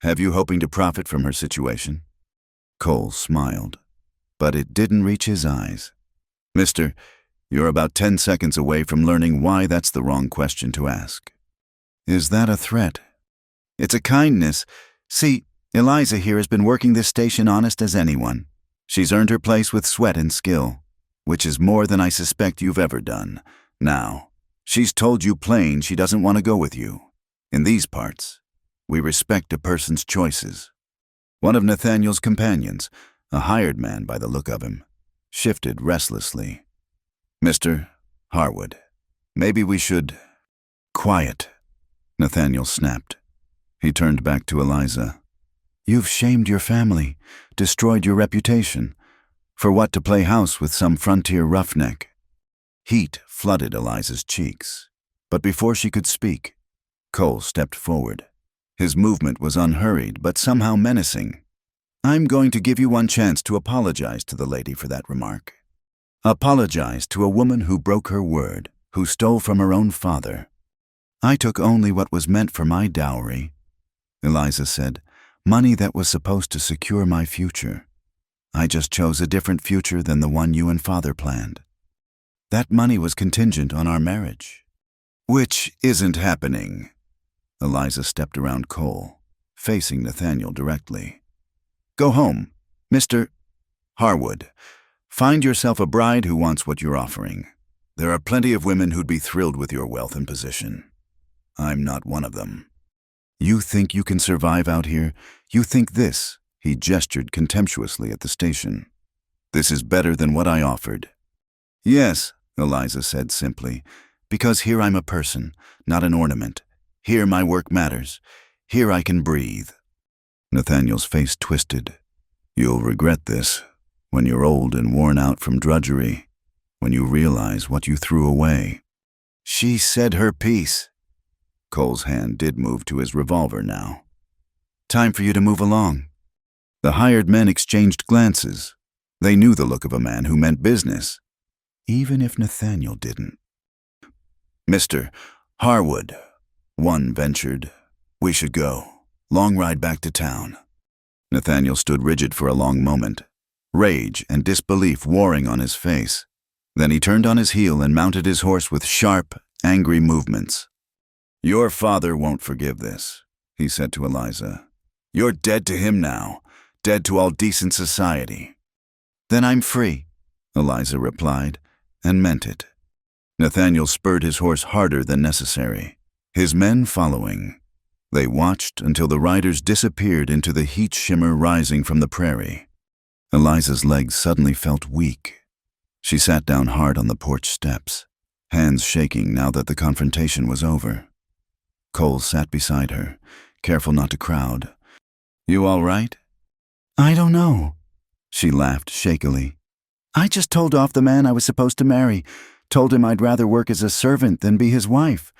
Have you hoping to profit from her situation? Cole smiled, but it didn't reach his eyes. Mister, you're about 10 seconds away from learning why that's the wrong question to ask. Is that a threat? It's a kindness. See, Eliza here has been working this station honest as anyone. She's earned her place with sweat and skill, which is more than I suspect you've ever done. Now, she's told you plain she doesn't want to go with you. In these parts, we respect a person's choices. One of Nathaniel's companions, a hired man by the look of him, shifted restlessly. Mr. Harwood, maybe we should... Quiet, Nathaniel snapped. He turned back to Eliza. You've shamed your family, destroyed your reputation. For what, to play house with some frontier roughneck? Heat flooded Eliza's cheeks, but before she could speak, Cole stepped forward. His movement was unhurried, but somehow menacing. I'm going to give you one chance to apologize to the lady for that remark. Apologize to a woman who broke her word, who stole from her own father. I took only what was meant for my dowry, Eliza said, money that was supposed to secure my future. I just chose a different future than the one you and father planned. That money was contingent on our marriage. Which isn't happening. Eliza stepped around Cole, facing Nathaniel directly. Go home, Mr. Harwood. Find yourself a bride who wants what you're offering. There are plenty of women who'd be thrilled with your wealth and position. I'm not one of them. You think you can survive out here? You think this, he gestured contemptuously at the station. This is better than what I offered. Yes, Eliza said simply, because here I'm a person, not an ornament. Here my work matters. Here I can breathe. Nathaniel's face twisted. You'll regret this. When you're old and worn out from drudgery, when you realize what you threw away. She said her piece. Cole's hand did move to his revolver now. Time for you to move along. The hired men exchanged glances. They knew the look of a man who meant business, even if Nathaniel didn't. Mr. Harwood, one ventured. We should go. Long ride back to town. Nathaniel stood rigid for a long moment, rage and disbelief warring on his face. Then he turned on his heel and mounted his horse with sharp, angry movements. Your father won't forgive this, he said to Eliza. You're dead to him now, dead to all decent society. Then I'm free, Eliza replied, and meant it. Nathaniel spurred his horse harder than necessary, his men following. They watched until the riders disappeared into the heat shimmer rising from the prairie. Eliza's legs suddenly felt weak. She sat down hard on the porch steps, hands shaking now that the confrontation was over. Cole sat beside her, careful not to crowd. "You all right?" "I don't know," she laughed shakily. "I just told off the man I was supposed to marry, told him I'd rather work as a servant than be his wife.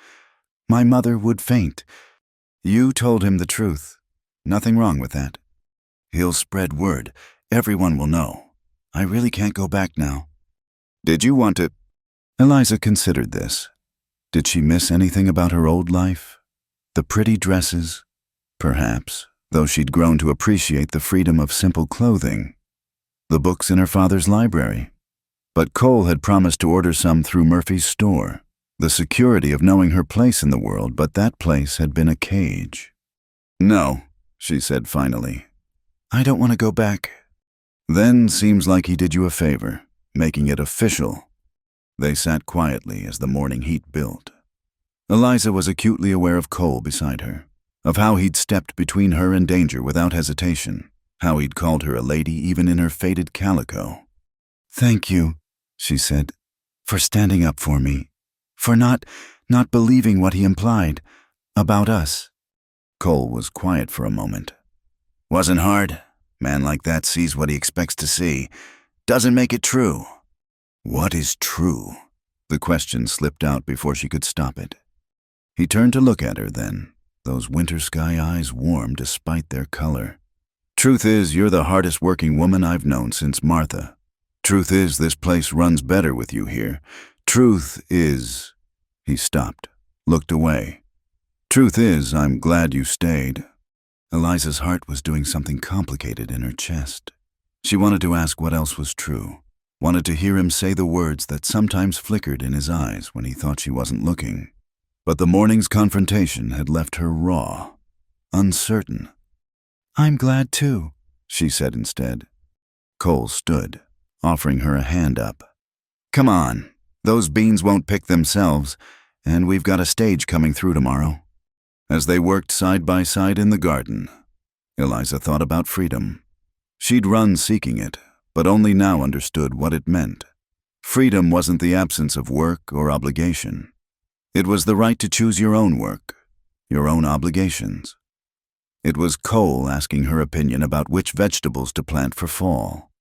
My mother would faint." "You told him the truth. Nothing wrong with that. He'll spread word. Everyone will know. I really can't go back now." "Did you want to—" Eliza considered this. Did she miss anything about her old life? The pretty dresses? Perhaps, though she'd grown to appreciate the freedom of simple clothing. The books in her father's library. But Cole had promised to order some through Murphy's store. The security of knowing her place in the world, but that place had been a cage. "No," she said finally. "I don't want to go back." "Then seems like he did you a favor, making it official." They sat quietly as the morning heat built. Eliza was acutely aware of Cole beside her, of how he'd stepped between her and danger without hesitation, how he'd called her a lady even in her faded calico. "Thank you," she said, "for standing up for me, for not believing what he implied about us." Cole was quiet for a moment. "Wasn't hard. Man like that sees what he expects to see. Doesn't make it true." "What is true?" The question slipped out before she could stop it. He turned to look at her then, those winter sky eyes warm despite their color. "Truth is, you're the hardest working woman I've known since Martha. Truth is, this place runs better with you here. Truth is—" He stopped, looked away. "Truth is, I'm glad you stayed." Eliza's heart was doing something complicated in her chest. She wanted to ask what else was true, wanted to hear him say the words that sometimes flickered in his eyes when he thought she wasn't looking. But the morning's confrontation had left her raw, uncertain. "I'm glad too," she said instead. Cole stood, offering her a hand up. "Come on, those beans won't pick themselves, and we've got a stage coming through tomorrow." As they worked side by side in the garden, Eliza thought about freedom. She'd run seeking it, but only now understood what it meant. Freedom wasn't the absence of work or obligation. It was the right to choose your own work, your own obligations. It was Cole asking her opinion about which vegetables to plant for fall.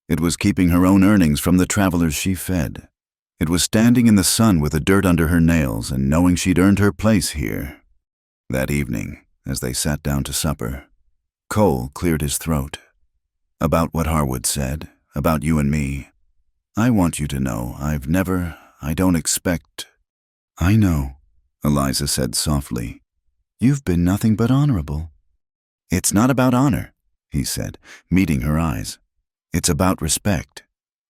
It was keeping her own earnings from the travelers she fed. It was standing in the sun with the dirt under her nails and knowing she'd earned her place here. That evening, as they sat down to supper, Cole cleared his throat. "About what Harwood said, about you and me. I want you to know I don't expect—" "I know," Eliza said softly. "You've been nothing but honorable." "It's not about honor," he said, meeting her eyes. "It's about respect.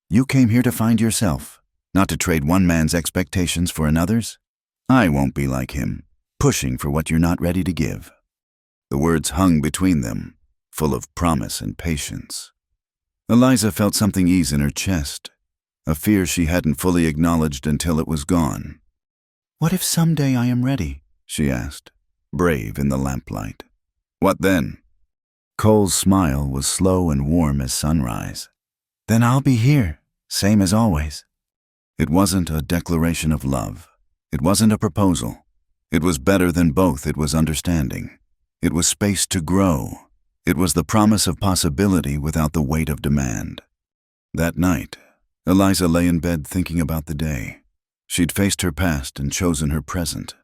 You came here to find yourself, not to trade one man's expectations for another's. I won't be like him, pushing for what you're not ready to give." The words hung between them, full of promise and patience. Eliza felt something ease in her chest, a fear she hadn't fully acknowledged until it was gone. "What if someday I am ready?" she asked, brave in the lamplight. "What then?" Cole's smile was slow and warm as sunrise. "Then I'll be here, same as always." It wasn't a declaration of love. It wasn't a proposal. It was better than both. It was understanding. It was space to grow. It was the promise of possibility without the weight of demand. That night, Eliza lay in bed thinking about the day. She'd faced her past and chosen her present.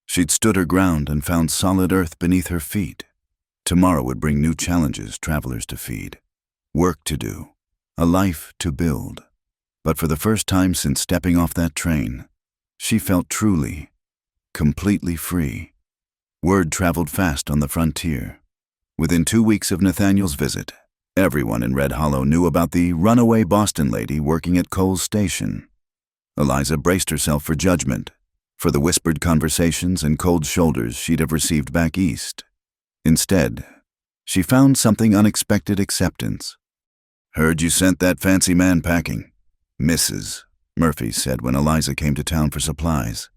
She'd stood her ground and found solid earth beneath her feet. Tomorrow would bring new challenges, travelers to feed, work to do, a life to build. But for the first time since stepping off that train, she felt truly, completely free. Word traveled fast on the frontier. Within 2 weeks of Nathaniel's visit, everyone in Red Hollow knew about the runaway Boston lady working at Cole's station. Eliza braced herself for judgment, for the whispered conversations and cold shoulders she'd have received back east. Instead, she found something unexpected acceptance. "Heard you sent that fancy man packing. Mrs. Murphy said when Eliza came to town for supplies.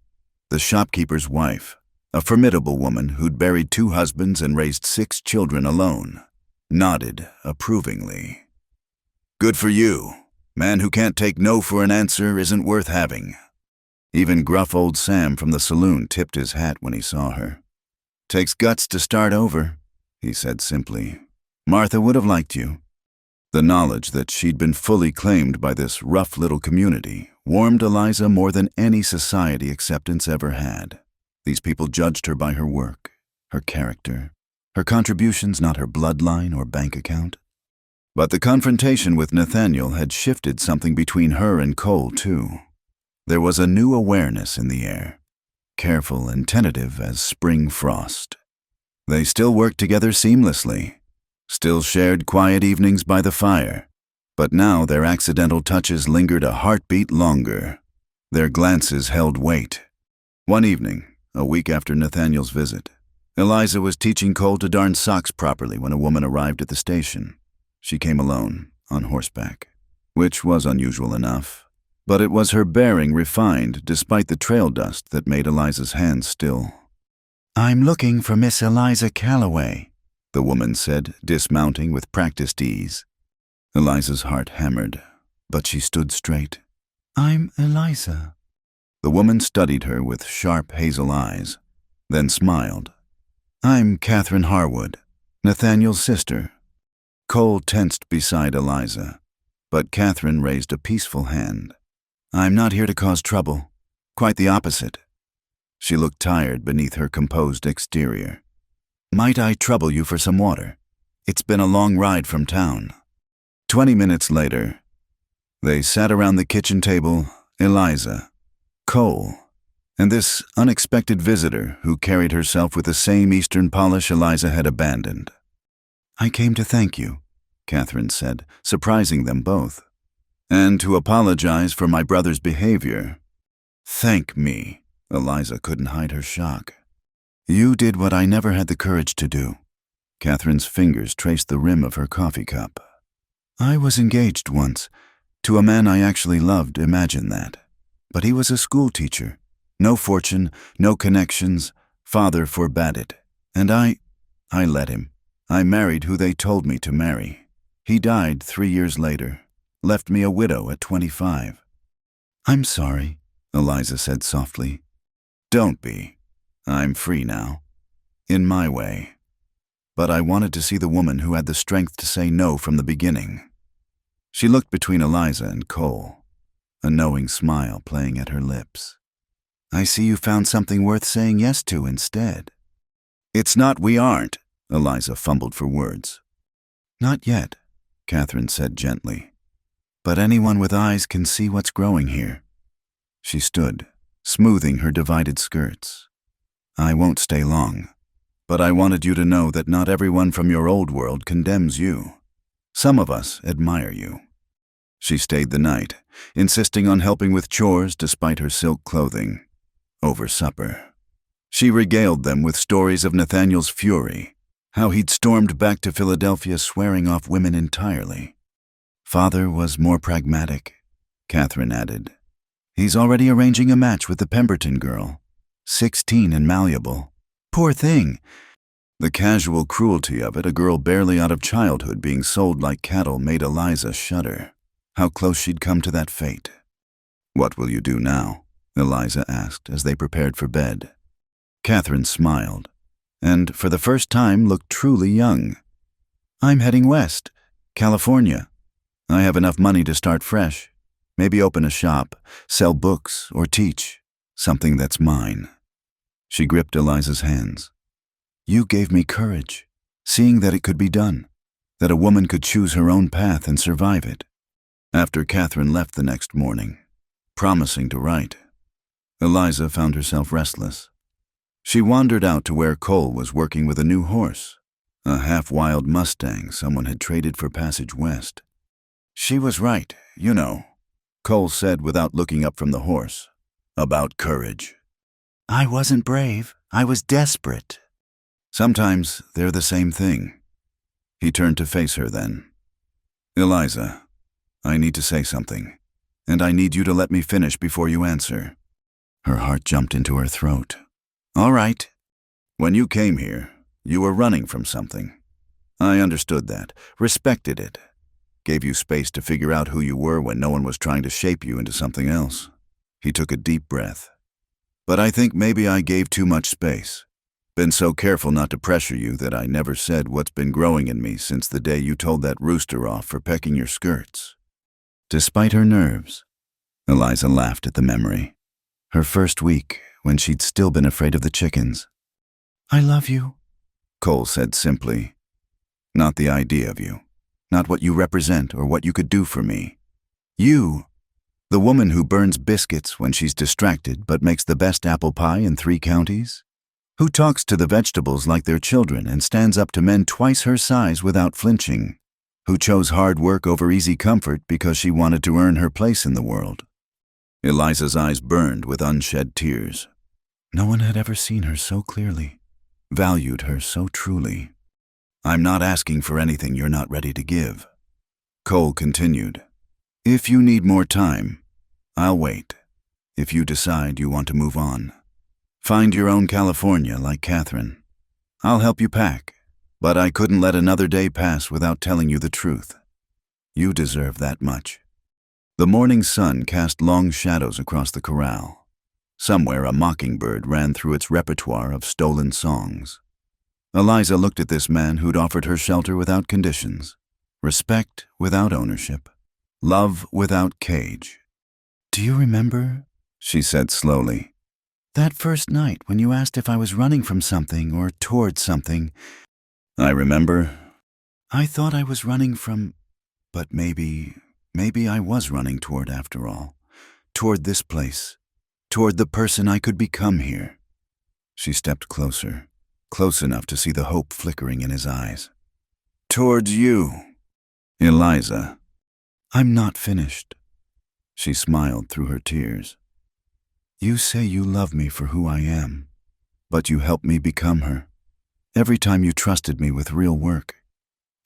The shopkeeper's wife, a formidable woman who'd buried 2 husbands and raised 6 children alone, nodded approvingly. Good for you. Man who can't take no for an answer isn't worth having. Even gruff old Sam from the saloon tipped his hat when he saw her. Takes guts to start over, he said simply. Martha would have liked you. The knowledge that she'd been fully claimed by this rough little community warmed Eliza more than any society acceptance ever had. These people judged her by her work, her character, her contributions, not her bloodline or bank account. But the confrontation with Nathaniel had shifted something between her and Cole, too. There was a new awareness in the air, careful and tentative as spring frost. They still worked together seamlessly, still shared quiet evenings by the fire, but now their accidental touches lingered a heartbeat longer. Their glances held weight. One evening, a week after Nathaniel's visit, Eliza was teaching Cole to darn socks properly when a woman arrived at the station. She came alone, on horseback, which was unusual enough, but it was her bearing refined despite the trail dust that made Eliza's hands still. I'm looking for Miss Eliza Calloway, the woman said, dismounting with practiced ease. Eliza's heart hammered, but she stood straight. I'm Eliza. The woman studied her with sharp hazel eyes, then smiled. I'm Catherine Harwood, Nathaniel's sister. Cole tensed beside Eliza, but Catherine raised a peaceful hand. I'm not here to cause trouble. Quite the opposite. She looked tired beneath her composed exterior. Might I trouble you for some water? It's been a long ride from town. 20 minutes later, they sat around the kitchen table, Eliza, Cole, and this unexpected visitor who carried herself with the same Eastern polish Eliza had abandoned. I came to thank you, Catherine said, surprising them both, and to apologize for my brother's behavior. Thank me, Eliza couldn't hide her shock. You did what I never had the courage to do. Catherine's fingers traced the rim of her coffee cup. I was engaged once, to a man I actually loved, imagine that. But he was a school teacher. No fortune, no connections, father forbade it. And I let him. I married who they told me to marry. He died 3 years later, left me a widow at 25. I'm sorry, Eliza said softly. Don't be. I'm free now. In my way. But I wanted to see the woman who had the strength to say no from the beginning. She looked between Eliza and Cole, a knowing smile playing at her lips. I see you found something worth saying yes to instead. It's not we aren't, Eliza fumbled for words. Not yet, Catherine said gently. But anyone with eyes can see what's growing here. She stood, smoothing her divided skirts. I won't stay long, but I wanted you to know that not everyone from your old world condemns you. Some of us admire you. She stayed the night, insisting on helping with chores despite her silk clothing. Over supper, she regaled them with stories of Nathaniel's fury, how he'd stormed back to Philadelphia swearing off women entirely. Father was more pragmatic, Catherine added. He's already arranging a match with the Pemberton girl, 16 and malleable. Poor thing. The casual cruelty of it, a girl barely out of childhood being sold like cattle, made Eliza shudder. How close she'd come to that fate. What will you do now? Eliza asked as they prepared for bed. Catherine smiled, and for the first time looked truly young. I'm heading west, California. I have enough money to start fresh. Maybe open a shop, sell books, or teach. Something that's mine. She gripped Eliza's hands. You gave me courage, seeing that it could be done, that a woman could choose her own path and survive it. After Catherine left the next morning, promising to write, Eliza found herself restless. She wandered out to where Cole was working with a new horse, a half-wild Mustang someone had traded for passage west. She was right, you know, Cole said without looking up from the horse. About courage. I wasn't brave. I was desperate. Sometimes they're the same thing. He turned to face her then. Eliza, I need to say something. and I need you to let me finish before you answer." Her heart jumped into her throat. "All right. When you came here, you were running from something. I understood that, respected it, gave you space to figure out who you were when no one was trying to shape you into something else." He took a deep breath. "But I think maybe I gave too much space. Been so careful not to pressure you that I never said what's been growing in me since the day you told that rooster off for pecking your skirts." Despite her nerves, Eliza laughed at the memory. Her first week, when she'd still been afraid of the chickens. "I love you," Cole said simply. "Not the idea of you. Not what you represent or what you could do for me. You, the woman who burns biscuits when she's distracted but makes the best apple pie in 3 counties? Who talks to the vegetables like they're children and stands up to men twice her size without flinching? Who chose hard work over easy comfort because she wanted to earn her place in the world?" Eliza's eyes burned with unshed tears. No one had ever seen her so clearly, valued her so truly. "I'm not asking for anything you're not ready to give," Cole continued. "If you need more time, I'll wait. If you decide you want to move on, find your own California like Catherine. I'll help you pack, but I couldn't let another day pass without telling you the truth. You deserve that much." The morning sun cast long shadows across the corral. Somewhere a mockingbird ran through its repertoire of stolen songs. Eliza looked at this man who'd offered her shelter without conditions, respect without ownership, love without cage. "Do you remember," she said slowly, "that first night when you asked if I was running from something or toward something?" "I remember." "I thought I was running from, but maybe I was running toward after all. Toward this place. Toward the person I could become here." She stepped closer, close enough to see the hope flickering in his eyes. "Towards you, Eliza." "I'm not finished." She smiled through her tears. "You say you love me for who I am, but you helped me become her. Every time you trusted me with real work.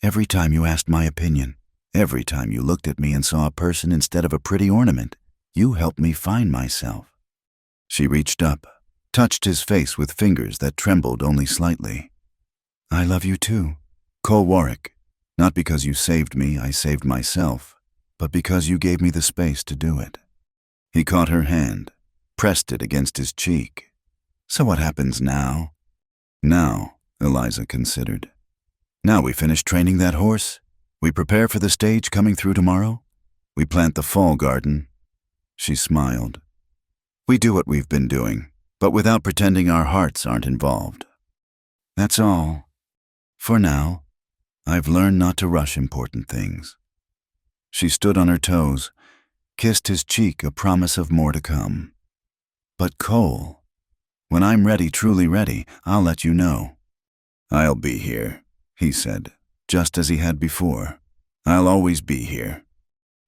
Every time you asked my opinion. Every time you looked at me and saw a person instead of a pretty ornament, you helped me find myself." She reached up, touched his face with fingers that trembled only slightly. "I love you too, Cole Warwick. Not because you saved me, I saved myself, but because you gave me the space to do it." He caught her hand, pressed it against his cheek. "So what happens now?" "Now," Eliza considered. "Now we finish training that horse. We prepare for the stage coming through tomorrow. We plant the fall garden." She smiled. "We do what we've been doing, but without pretending our hearts aren't involved. That's all. For now, I've learned not to rush important things." She stood on her toes, kissed his cheek, a promise of more to come. "But Cole, when I'm ready, truly ready, I'll let you know." "I'll be here," he said, just as he had before. "I'll always be here."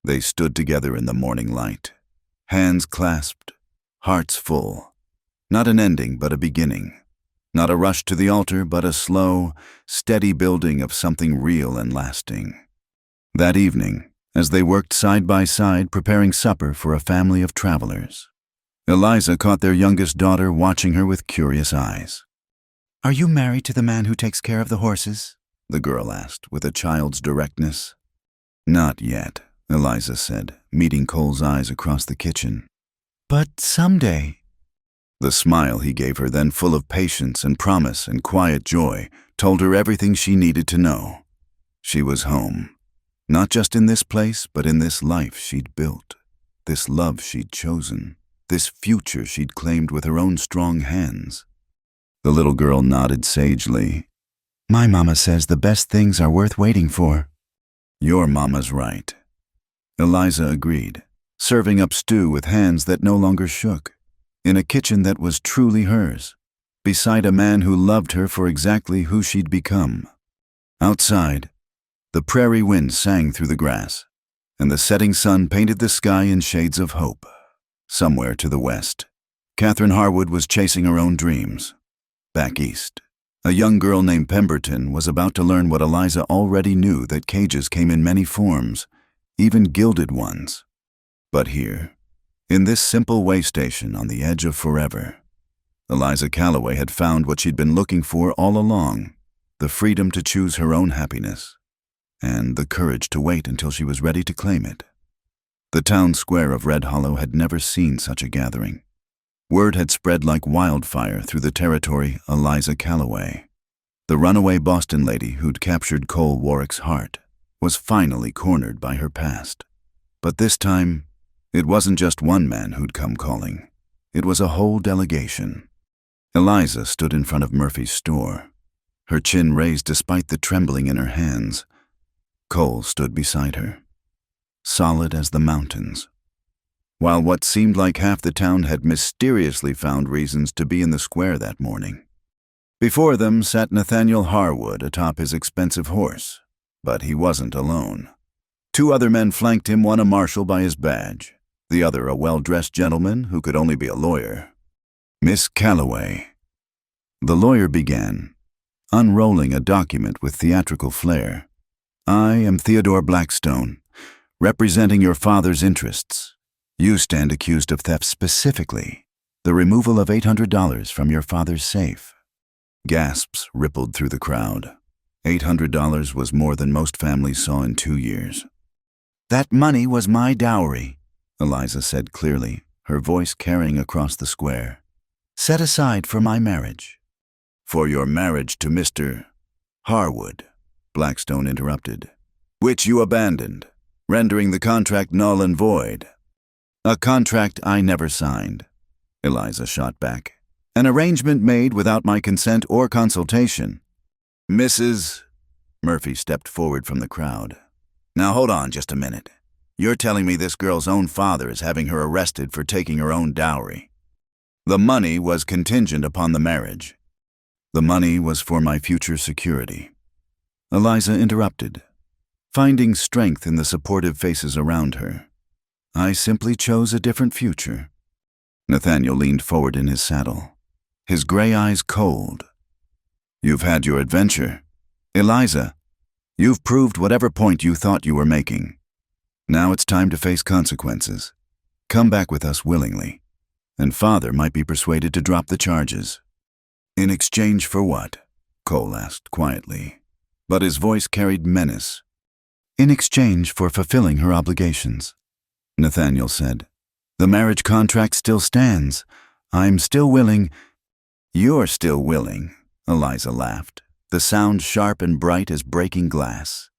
They stood together in the morning light, hands clasped, hearts full. Not an ending, but a beginning. Not a rush to the altar, but a slow, steady building of something real and lasting. That evening, as they worked side by side preparing supper for a family of travelers, Eliza caught their youngest daughter watching her with curious eyes. "Are you married to the man who takes care of the horses?" the girl asked with a child's directness. "Not yet," Eliza said, meeting Cole's eyes across the kitchen. "But someday." The smile he gave her, then full of patience and promise and quiet joy, told her everything she needed to know. She was home. Not just in this place, but in this life she'd built, this love she'd chosen, this future she'd claimed with her own strong hands. The little girl nodded sagely. "My mama says the best things are worth waiting for." "Your mama's right." Eliza agreed, serving up stew with hands that no longer shook, in a kitchen that was truly hers, beside a man who loved her for exactly who she'd become. Outside, the prairie wind sang through the grass, and the setting sun painted the sky in shades of hope. Somewhere to the west, Catherine Harwood was chasing her own dreams. Back east, a young girl named Pemberton was about to learn what Eliza already knew, that cages came in many forms, even gilded ones. But here, in this simple way station on the edge of forever, Eliza Calloway had found what she'd been looking for all along, the freedom to choose her own happiness, and the courage to wait until she was ready to claim it. The town square of Red Hollow had never seen such a gathering. Word had spread like wildfire through the territory Eliza Calloway. The runaway Boston lady who'd captured Cole Warwick's heart was finally cornered by her past. But this time, it wasn't just one man who'd come calling. It was a whole delegation. Eliza stood in front of Murphy's store, her chin raised despite the trembling in her hands. Cole stood beside her, solid as the mountains. While what seemed like half the town had mysteriously found reasons to be in the square that morning. Before them sat Nathaniel Harwood atop his expensive horse, but he wasn't alone. Two other men flanked him, one a marshal by his badge, the other a well-dressed gentleman who could only be a lawyer. Miss Calloway. The lawyer began, unrolling a document with theatrical flair. I am Theodore Blackstone, representing your father's interests. You stand accused of theft, specifically the removal of $800 from your father's safe. Gasps rippled through the crowd. $800 was more than most families saw in 2 years. That money was my dowry, Eliza said clearly, her voice carrying across the square. Set aside for my marriage. For your marriage to Mr. Harwood, Blackstone interrupted, which you abandoned, rendering the contract null and void. A contract I never signed, Eliza shot back. An arrangement made without my consent or consultation. Mrs. Murphy stepped forward from the crowd. Now hold on just a minute. You're telling me this girl's own father is having her arrested for taking her own dowry. The money was contingent upon the marriage. The money was for my future security. Eliza interrupted, finding strength in the supportive faces around her. I simply chose a different future. Nathaniel leaned forward in his saddle, his gray eyes cold. You've had your adventure. Eliza, you've proved whatever point you thought you were making. Now it's time to face consequences. Come back with us willingly, and Father might be persuaded to drop the charges. In exchange for what? Cole asked quietly, but his voice carried menace. In exchange for fulfilling her obligations, Nathaniel said. The marriage contract still stands. I'm still willing. You're still willing, Eliza laughed, the sound sharp and bright as breaking glass.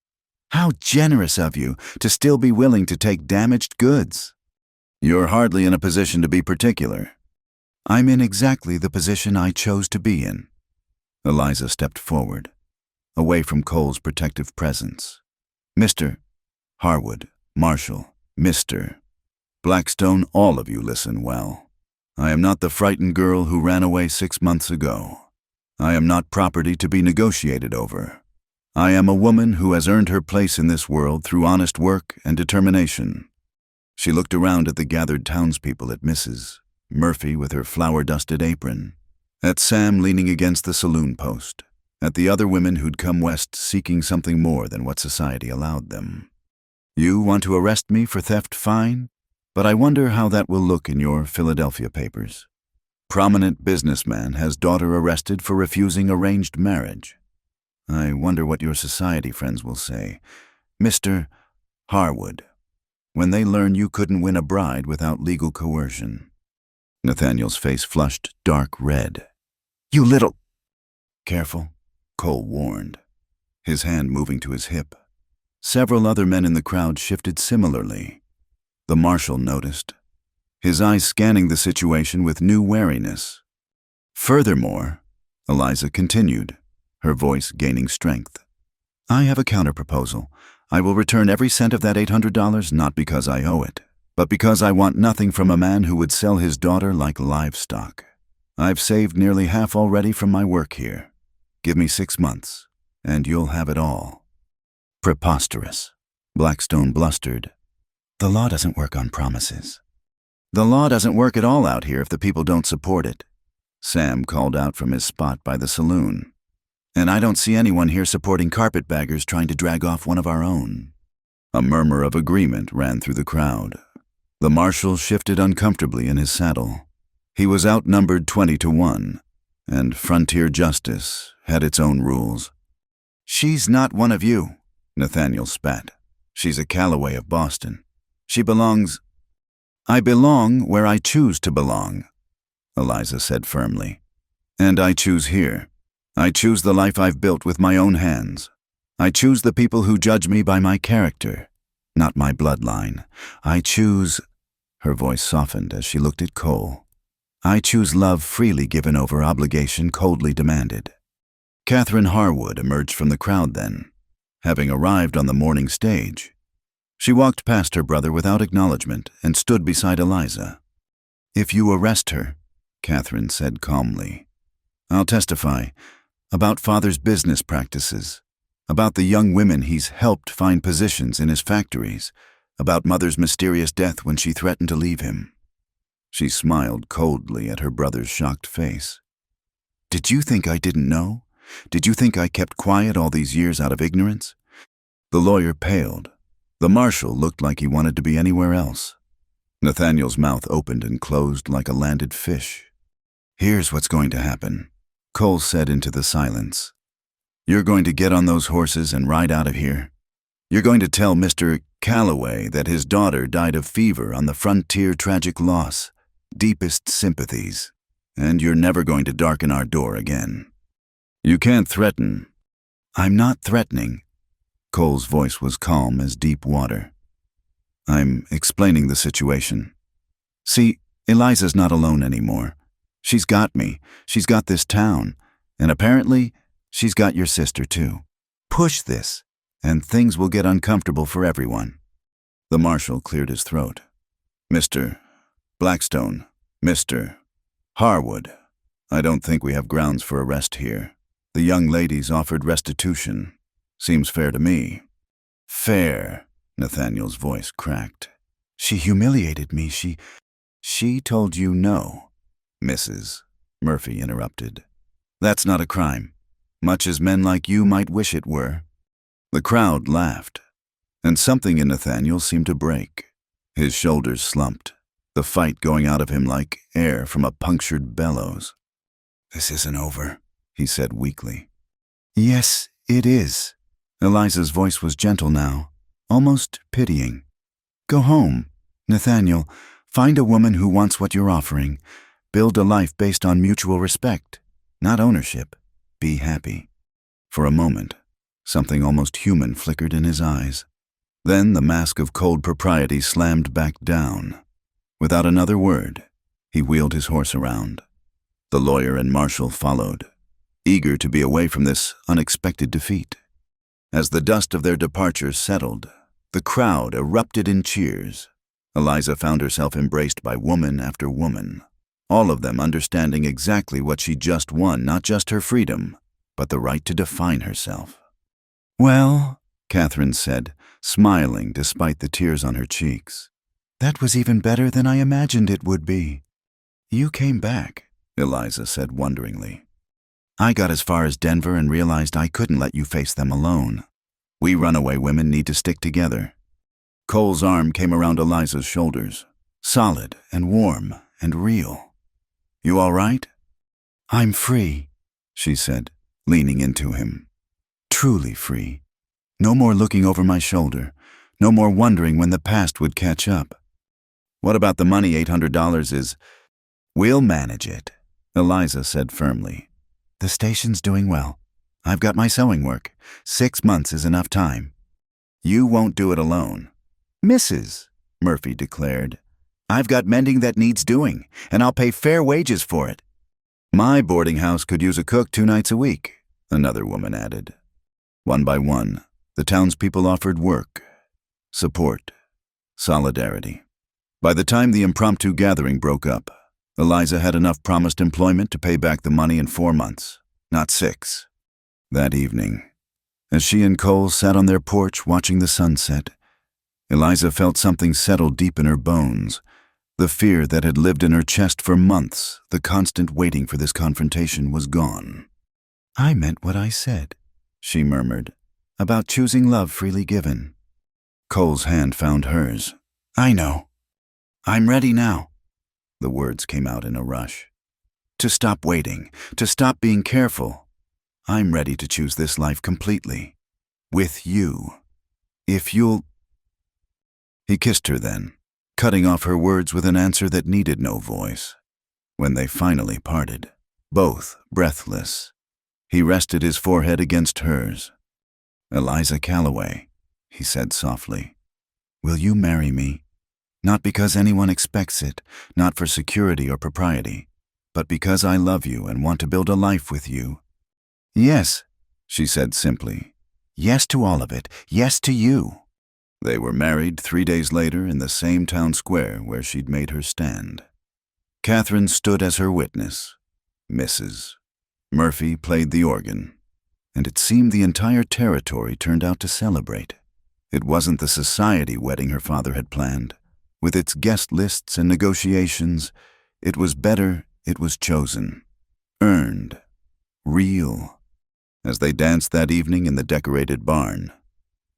How generous of you to still be willing to take damaged goods. You're hardly in a position to be particular. I'm in exactly the position I chose to be in. Eliza stepped forward, away from Cole's protective presence. Mr. Harwood, Marshall, Mr. Blackstone, all of you listen well. I am not the frightened girl who ran away 6 months ago. I am not property to be negotiated over. I am a woman who has earned her place in this world through honest work and determination. She looked around at the gathered townspeople, at Mrs. Murphy with her flour-dusted apron, at Sam leaning against the saloon post, at the other women who'd come west seeking something more than what society allowed them. You want to arrest me for theft, fine, but I wonder how that will look in your Philadelphia papers. Prominent businessman has daughter arrested for refusing arranged marriage. I wonder what your society friends will say, Mr. Harwood, when they learn you couldn't win a bride without legal coercion. Nathaniel's face flushed dark red. You little... Careful, Cole warned, his hand moving to his hip. Several other men in the crowd shifted similarly. The marshal noticed, his eyes scanning the situation with new wariness. Furthermore, Eliza continued, her voice gaining strength. I have a counterproposal. I will return every cent of that $800 not because I owe it, but because I want nothing from a man who would sell his daughter like livestock. I've saved nearly half already from my work here. Give me 6 months, and you'll have it all. Preposterous, Blackstone blustered. The law doesn't work on promises. The law doesn't work at all out here if the people don't support it, Sam called out from his spot by the saloon. And I don't see anyone here supporting carpetbaggers trying to drag off one of our own. A murmur of agreement ran through the crowd. The marshal shifted uncomfortably in his saddle. He was outnumbered 20-1, and frontier justice had its own rules. "She's not one of you," Nathaniel spat. "She's a Calloway of Boston. She belongs—" "I belong where I choose to belong," Eliza said firmly. "And I choose here. I choose the life I've built with my own hands. I choose the people who judge me by my character, not my bloodline. I choose—" Her voice softened as she looked at Cole. "I choose love freely given over obligation coldly demanded." Catherine Harwood emerged from the crowd then, having arrived on the morning stage. She walked past her brother without acknowledgement and stood beside Eliza. "If you arrest her," Catherine said calmly, "I'll testify about Father's business practices, about the young women he's helped find positions in his factories, about Mother's mysterious death when she threatened to leave him." She smiled coldly at her brother's shocked face. "Did you think I didn't know? Did you think I kept quiet all these years out of ignorance?" The lawyer paled. The marshal looked like he wanted to be anywhere else. Nathaniel's mouth opened and closed like a landed fish. "Here's what's going to happen," Cole said into the silence. "You're going to get on those horses and ride out of here. You're going to tell Mr. Calloway that his daughter died of fever on the frontier, tragic loss, deepest sympathies, and you're never going to darken our door again. You can't threaten." "I'm not threatening." Cole's voice was calm as deep water. "I'm explaining the situation. See, Eliza's not alone anymore. She's got me. She's got this town. And apparently, she's got your sister too. Push this, and things will get uncomfortable for everyone." The marshal cleared his throat. "Mr. Blackstone, Mr. Harwood, I don't think we have grounds for arrest here. The young ladies offered restitution. Seems fair to me." "Fair," Nathaniel's voice cracked. "She humiliated me. She told you no." "Mrs." Murphy interrupted. "That's not a crime, much as men like you might wish it were." The crowd laughed, and something in Nathaniel seemed to break. His shoulders slumped, the fight going out of him like air from a punctured bellows. "This isn't over," he said weakly. "Yes, it is." Eliza's voice was gentle now, almost pitying. "Go home, Nathaniel. Find a woman who wants what you're offering. Build a life based on mutual respect, not ownership. Be happy." For a moment, something almost human flickered in his eyes. Then the mask of cold propriety slammed back down. Without another word, he wheeled his horse around. The lawyer and marshal followed, eager to be away from this unexpected defeat. As the dust of their departure settled, the crowd erupted in cheers. Eliza found herself embraced by woman after woman, all of them understanding exactly what she just won, not just her freedom, but the right to define herself. "Well," Catherine said, smiling despite the tears on her cheeks, "that was even better than I imagined it would be." "You came back," Eliza said wonderingly. "I got as far as Denver and realized I couldn't let you face them alone. We runaway women need to stick together." Cole's arm came around Eliza's shoulders, solid and warm and real. "You all right?" "I'm free," she said, leaning into him. "Truly free. No more looking over my shoulder. No more wondering when the past would catch up." "What about the money? $800 is—" "We'll manage it," Eliza said firmly. "The station's doing well. I've got my sewing work. 6 months is enough time." "You won't do it alone." "Mrs." Murphy declared, "I've got mending that needs doing, and I'll pay fair wages for it." "My boarding house could use a cook 2 nights a week," another woman added. One by one, the townspeople offered work, support, solidarity. By the time the impromptu gathering broke up, Eliza had enough promised employment to pay back the money in 4 months, not 6. That evening, as she and Cole sat on their porch watching the sunset, Eliza felt something settle deep in her bones, the fear that had lived in her chest for months, the constant waiting for this confrontation was gone. "I meant what I said," she murmured, "about choosing love freely given." Cole's hand found hers. "I know." I'm ready now. The words came out in a rush. To stop waiting, to stop being careful. I'm ready to choose this life completely. With you. If you'll... He kissed her then, cutting off her words with an answer that needed no voice. When they finally parted, both breathless, he rested his forehead against hers. Eliza Calloway, he said softly, will you marry me? Not because anyone expects it, not for security or propriety, but because I love you and want to build a life with you. Yes, she said simply. Yes to all of it. Yes to you. They were married 3 days later in the same town square where she'd made her stand. Catherine stood as her witness. Mrs. Murphy played the organ, and it seemed the entire territory turned out to celebrate. It wasn't the society wedding her father had planned. With its guest lists and negotiations, it was better, it was chosen, earned, real. As they danced that evening in the decorated barn,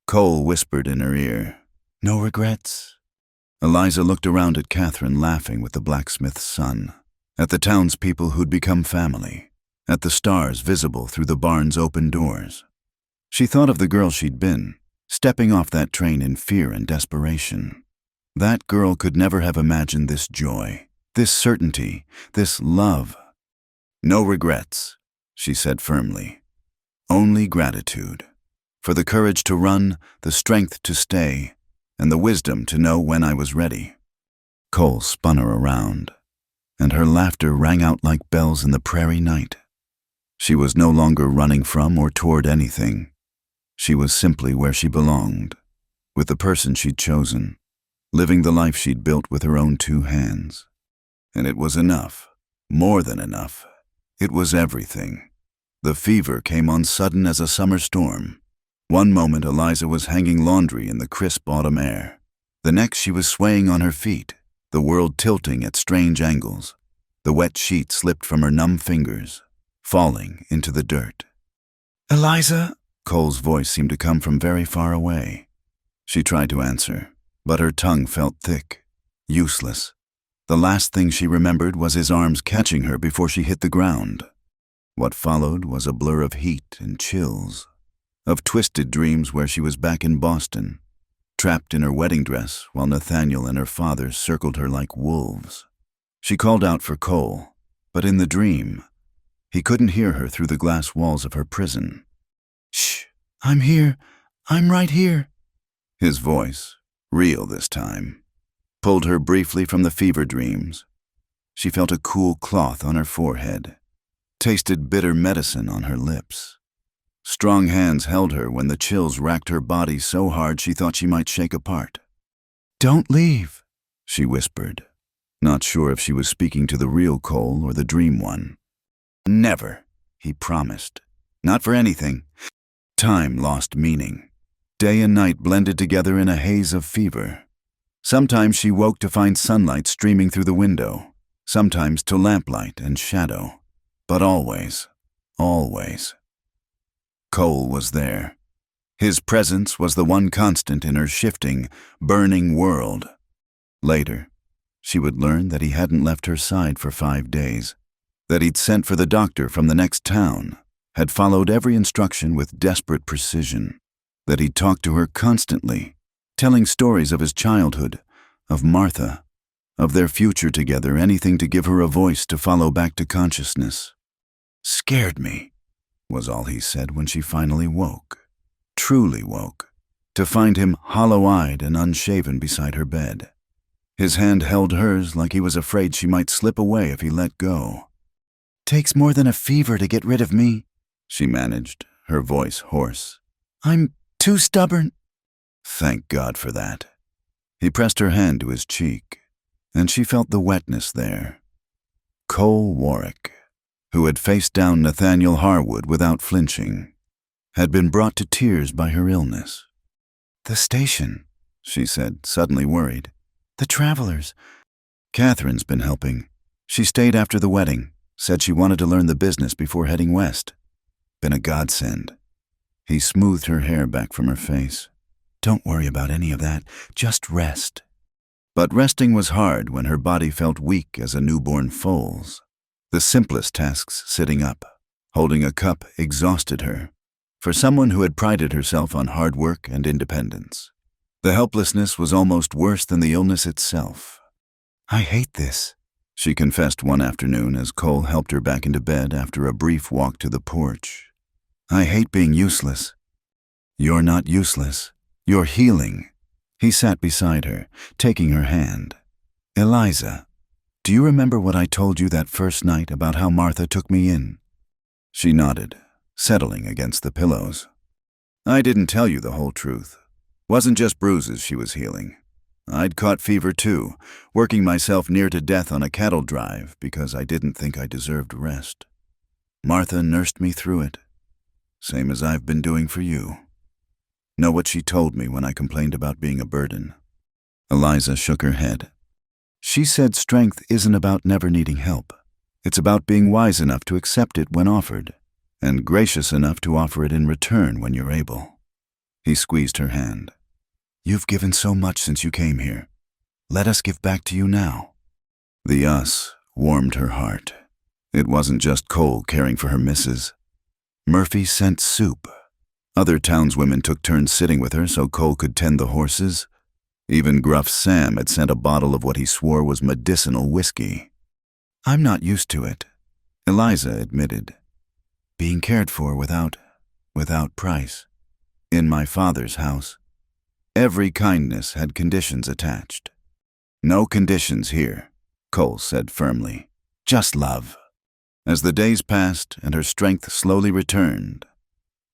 Cole whispered in her ear, "No regrets?" Eliza looked around at Catherine laughing with the blacksmith's son, at the townspeople who'd become family, at the stars visible through the barn's open doors. She thought of the girl she'd been, stepping off that train in fear and desperation. That girl could never have imagined this joy, this certainty, this love. "No regrets," she said firmly. "Only gratitude. For the courage to run, the strength to stay, and the wisdom to know when I was ready." Cole spun her around, and her laughter rang out like bells in the prairie night. She was no longer running from or toward anything. She was simply where she belonged, with the person she'd chosen, living the life she'd built with her own 2 hands. And it was enough, more than enough. It was everything. The fever came on sudden as a summer storm. One moment Eliza was hanging laundry in the crisp autumn air. The next she was swaying on her feet, the world tilting at strange angles. The wet sheet slipped from her numb fingers, falling into the dirt. "Eliza?" Cole's voice seemed to come from very far away. She tried to answer, but her tongue felt thick, useless. The last thing she remembered was his arms catching her before she hit the ground. What followed was a blur of heat and chills, of twisted dreams where she was back in Boston, trapped in her wedding dress while Nathaniel and her father circled her like wolves. She called out for Cole, but in the dream, he couldn't hear her through the glass walls of her prison. "Shh, I'm here. I'm right here." His voice, real this time, pulled her briefly from the fever dreams. She felt a cool cloth on her forehead, tasted bitter medicine on her lips. Strong hands held her when the chills racked her body so hard she thought she might shake apart. "Don't leave," she whispered, not sure if she was speaking to the real Cole or the dream one. "Never," he promised. "Not for anything." Time lost meaning. Day and night blended together in a haze of fever. Sometimes she woke to find sunlight streaming through the window, sometimes to lamplight and shadow. But always, always, Cole was there. His presence was the one constant in her shifting, burning world. Later, she would learn that he hadn't left her side for 5 days, that he'd sent for the doctor from the next town, had followed every instruction with desperate precision, that he'd talked to her constantly, telling stories of his childhood, of Martha, of their future together, anything to give her a voice to follow back to consciousness. "Scared me," was all he said when she finally woke, truly woke, to find him hollow-eyed and unshaven beside her bed. His hand held hers like he was afraid she might slip away if he let go. "Takes more than a fever to get rid of me," she managed, her voice hoarse. "I'm too stubborn." Thank God for that. He pressed her hand to his cheek, and she felt the wetness there. Cole Warwick, who had faced down Nathaniel Harwood without flinching, had been brought to tears by her illness. "The station," she said, suddenly worried. "The travelers." "Catherine's been helping. She stayed after the wedding, said she wanted to learn the business before heading west. Been a godsend." He smoothed her hair back from her face. "Don't worry about any of that. Just rest." But resting was hard when her body felt weak as a newborn foal's. The simplest tasks, sitting up, holding a cup, exhausted her, for someone who had prided herself on hard work and independence. The helplessness was almost worse than the illness itself. "I hate this," she confessed one afternoon as Cole helped her back into bed after a brief walk to the porch. "I hate being useless." "You're not useless. You're healing." He sat beside her, taking her hand. "Eliza, do you remember what I told you that first night about how Martha took me in?" She nodded, settling against the pillows. "I didn't tell you the whole truth. Wasn't just bruises she was healing. I'd caught fever too, working myself near to death on a cattle drive because I didn't think I deserved rest. Martha nursed me through it, same as I've been doing for you. Know what she told me when I complained about being a burden?" Eliza shook her head. "She said strength isn't about never needing help. It's about being wise enough to accept it when offered, and gracious enough to offer it in return when you're able." He squeezed her hand. "You've given so much since you came here. Let us give back to you now." The us warmed her heart. It wasn't just Cole caring for her missus. Murphy sent soup. Other townswomen took turns sitting with her so Cole could tend the horses. Even gruff Sam had sent a bottle of what he swore was medicinal whiskey. "I'm not used to it," Eliza admitted. "Being cared for without price. In my father's house, every kindness had conditions attached." "No conditions here," Cole said firmly. "Just love." As the days passed and her strength slowly returned,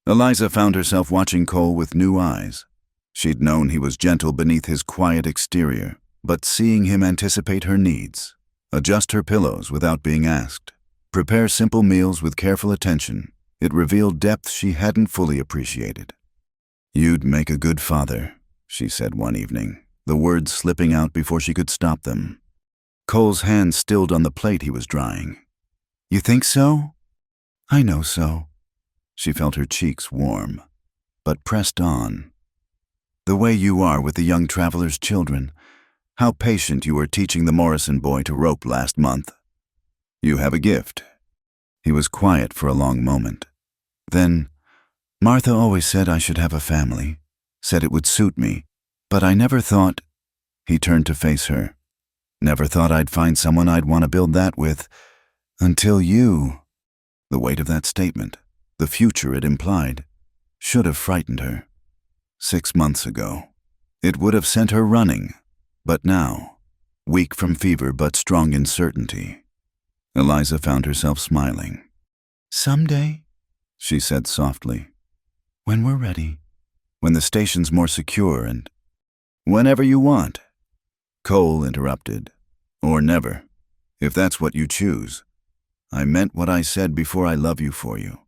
Eliza found herself watching Cole with new eyes. She'd known he was gentle beneath his quiet exterior, but seeing him anticipate her needs, adjust her pillows without being asked, prepare simple meals with careful attention, it revealed depth she hadn't fully appreciated. "You'd make a good father," she said one evening, the words slipping out before she could stop them. Cole's hand stilled on the plate he was drying. "You think so?" "I know so." She felt her cheeks warm, but pressed on. "The way you are with the young traveler's children, how patient you were teaching the Morrison boy to rope last month. You have a gift." He was quiet for a long moment. Then, "Martha always said I should have a family, said it would suit me, but I never thought—" He turned to face her. "Never thought I'd find someone I'd want to build that with, until you." The weight of that statement, the future it implied, should have frightened her. 6 months ago, it would have sent her running, but now, weak from fever but strong in certainty, Eliza found herself smiling. "Someday," she said softly, "when we're ready, when the station's more secure and—" "Whenever you want," Cole interrupted. "Or never, if that's what you choose. I meant what I said before. I love you for you,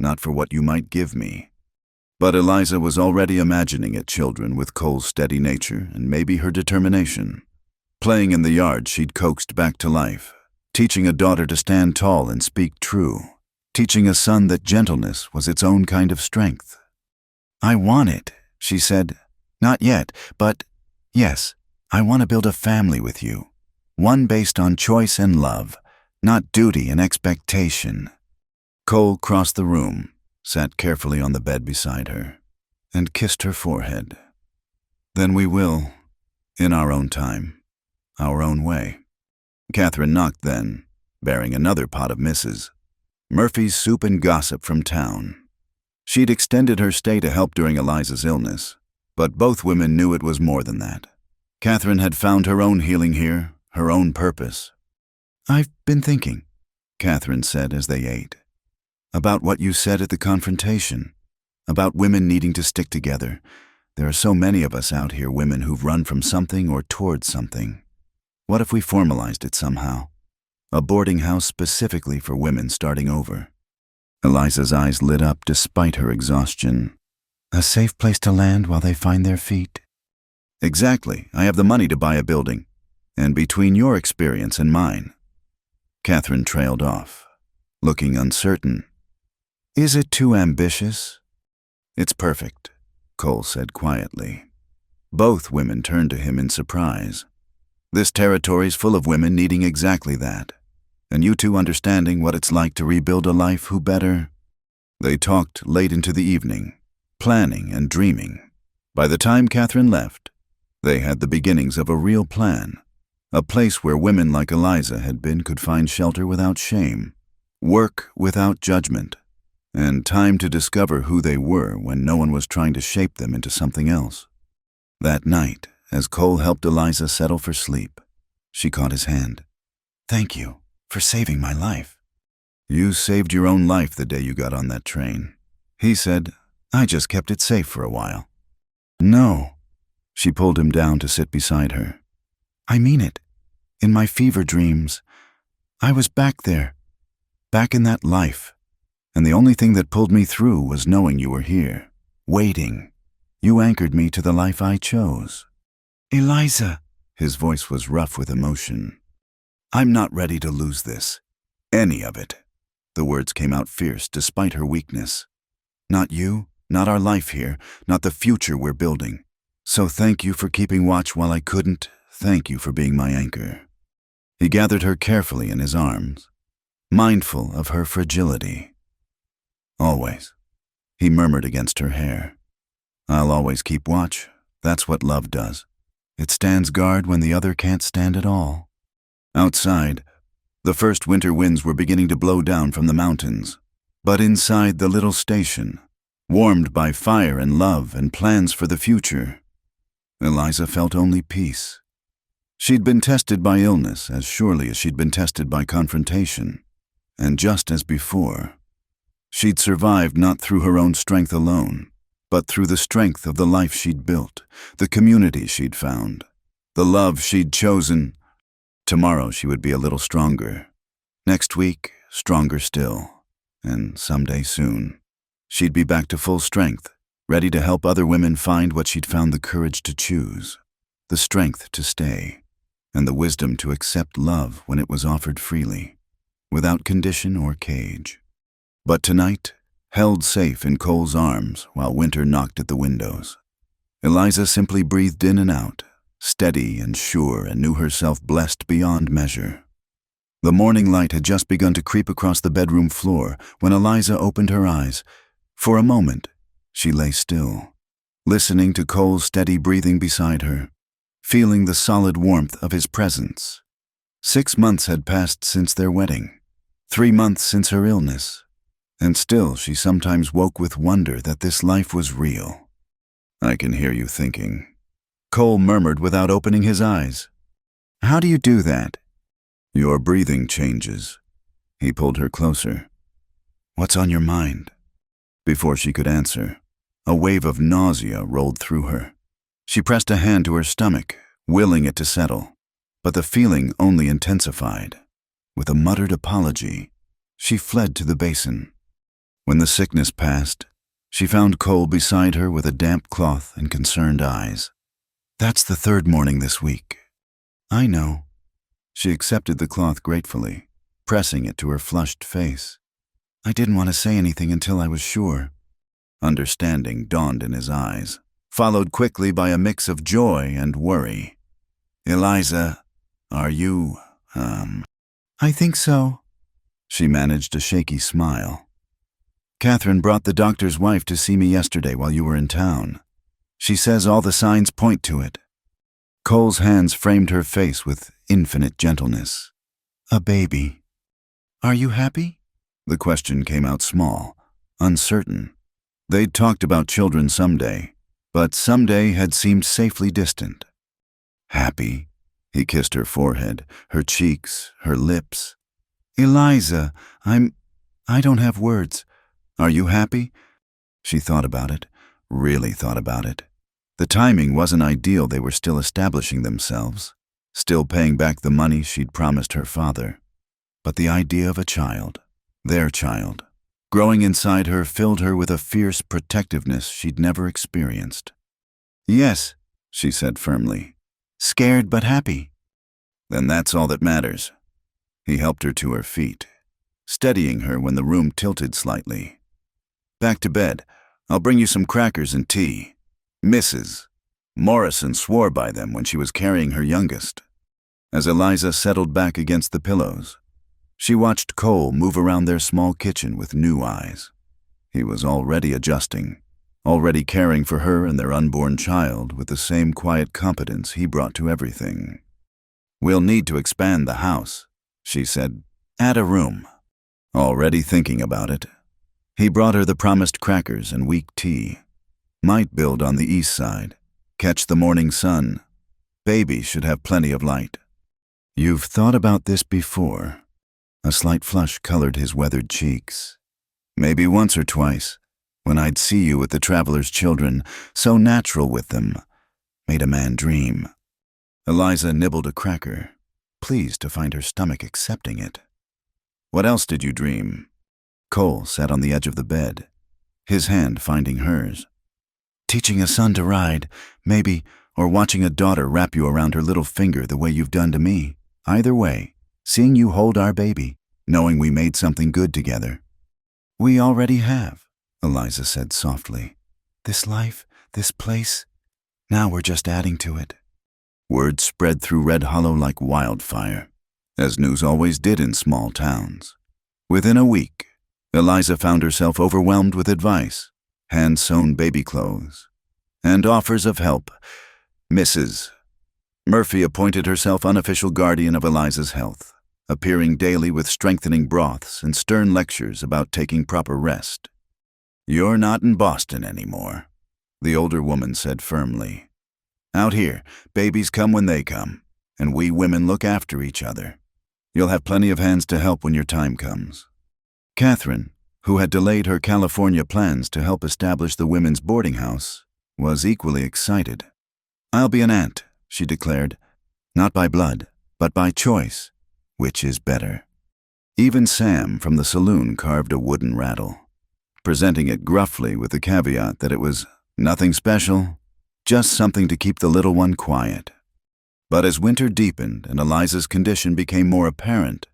not for what you might give me." But Eliza was already imagining at children with Cole's steady nature and maybe her determination. Playing in the yard she'd coaxed back to life, teaching a daughter to stand tall and speak true, teaching a son that gentleness was its own kind of strength. "I want it," she said. "Not yet, but yes, I want to build a family with you. One based on choice and love, not duty and expectation." Cole crossed the room, sat carefully on the bed beside her, and kissed her forehead. "Then we will, in our own time, our own way." Catherine knocked then, bearing another pot of misses. Murphy's soup and gossip from town. She'd extended her stay to help during Eliza's illness, but both women knew it was more than that. Catherine had found her own healing here, her own purpose. "I've been thinking," Catherine said as they ate, "about what you said at the confrontation, about women needing to stick together. There are so many of us out here, women who've run from something or towards something. What if we formalized it somehow? A boarding house specifically for women starting over." Eliza's eyes lit up despite her exhaustion. "A safe place to land while they find their feet." "Exactly. I have the money to buy a building. And between your experience and mine—" Catherine trailed off, looking uncertain. "Is it too ambitious?" "It's perfect," Cole said quietly. Both women turned to him in surprise. This territory's full of women needing exactly that, and you two understanding what it's like to rebuild a life who better. They talked late into the evening, planning and dreaming. By the time Catherine left, they had the beginnings of a real plan, a place where women like Eliza had been could find shelter without shame, work without judgment, and time to discover who they were when no one was trying to shape them into something else. That night, as Cole helped Eliza settle for sleep, she caught his hand. "Thank you for saving my life." "You saved your own life the day you got on that train," he said. "I just kept it safe for a while." "No." She pulled him down to sit beside her. "I mean it. In my fever dreams, I was back there, back in that life, and the only thing that pulled me through was knowing you were here, waiting. You anchored me to the life I chose." "Eliza," his voice was rough with emotion. "I'm not ready to lose this. Any of it." The words came out fierce despite her weakness. "Not you, not our life here, not the future we're building. So thank you for keeping watch while I couldn't. Thank you for being my anchor." He gathered her carefully in his arms, mindful of her fragility. "Always," he murmured against her hair. "I'll always keep watch. That's what love does. It stands guard when the other can't stand at all." Outside, the first winter winds were beginning to blow down from the mountains. But inside the little station, warmed by fire and love and plans for the future, Eliza felt only peace. She'd been tested by illness as surely as she'd been tested by confrontation. And just as before, she'd survived not through her own strength alone, but through the strength of the life she'd built, the community she'd found, the love she'd chosen. Tomorrow she would be a little stronger. Next week, stronger still. And someday soon, she'd be back to full strength, ready to help other women find what she'd found the courage to choose, the strength to stay, and the wisdom to accept love when it was offered freely, without condition or cage. But tonight, held safe in Cole's arms while winter knocked at the windows, Eliza simply breathed in and out, steady and sure, and knew herself blessed beyond measure. The morning light had just begun to creep across the bedroom floor when Eliza opened her eyes. For a moment, she lay still, listening to Cole's steady breathing beside her, feeling the solid warmth of his presence. 6 months had passed since their wedding, 3 months since her illness, and still she sometimes woke with wonder that this life was real. "I can hear you thinking," Cole murmured without opening his eyes. "How do you do that?" "Your breathing changes." He pulled her closer. "What's on your mind?" Before she could answer, a wave of nausea rolled through her. She pressed a hand to her stomach, willing it to settle, but the feeling only intensified. With a muttered apology, she fled to the basin. When the sickness passed, she found Cole beside her with a damp cloth and concerned eyes. "That's the 3rd morning this week." "I know." She accepted the cloth gratefully, pressing it to her flushed face. "I didn't want to say anything until I was sure." Understanding dawned in his eyes, followed quickly by a mix of joy and worry. "Eliza, are you, "I think so." She managed a shaky smile. "Catherine brought the doctor's wife to see me yesterday while you were in town. She says all the signs point to it." Cole's hands framed her face with infinite gentleness. "A baby. Are you happy?" The question came out small, uncertain. They'd talked about children someday, but someday had seemed safely distant. "Happy?" He kissed her forehead, her cheeks, her lips. "Eliza, I don't have words. Are you happy?" She thought about it, really thought about it. The timing wasn't ideal. They were still establishing themselves, still paying back the money she'd promised her father. But the idea of a child, their child, growing inside her filled her with a fierce protectiveness she'd never experienced. "Yes," she said firmly. "Scared but happy." "Then that's all that matters." He helped her to her feet, steadying her when the room tilted slightly. "Back to bed. I'll bring you some crackers and tea. Mrs. Morrison swore by them when she was carrying her youngest." As Eliza settled back against the pillows, she watched Cole move around their small kitchen with new eyes. He was already adjusting, already caring for her and their unborn child with the same quiet competence he brought to everything. "We'll need to expand the house," she said. "Add a room." Already thinking about it, he brought her the promised crackers and weak tea. Might build on the east side, catch the morning sun. Baby should have plenty of light. "You've thought about this before." A slight flush colored his weathered cheeks. "Maybe once or twice, when I'd see you with the traveler's children, so natural with them, made a man dream." Eliza nibbled a cracker, pleased to find her stomach accepting it. "What else did you dream?" Cole sat on the edge of the bed, his hand finding hers. "Teaching a son to ride, maybe, or watching a daughter wrap you around her little finger the way you've done to me. Either way, seeing you hold our baby, knowing we made something good together." "We already have," Eliza said softly. "This life, this place, now we're just adding to it." Word spread through Red Hollow like wildfire, as news always did in small towns. Within a week, Eliza found herself overwhelmed with advice, hand-sewn baby clothes, and offers of help. Mrs. Murphy appointed herself unofficial guardian of Eliza's health, appearing daily with strengthening broths and stern lectures about taking proper rest. "You're not in Boston anymore," the older woman said firmly. "Out here, babies come when they come, and we women look after each other. You'll have plenty of hands to help when your time comes." Catherine, who had delayed her California plans to help establish the women's boarding house, was equally excited. "I'll be an aunt," she declared, "not by blood, but by choice. Which is better?" Even Sam from the saloon carved a wooden rattle, presenting it gruffly with the caveat that it was nothing special, just something to keep the little one quiet. But as winter deepened and Eliza's condition became more apparent,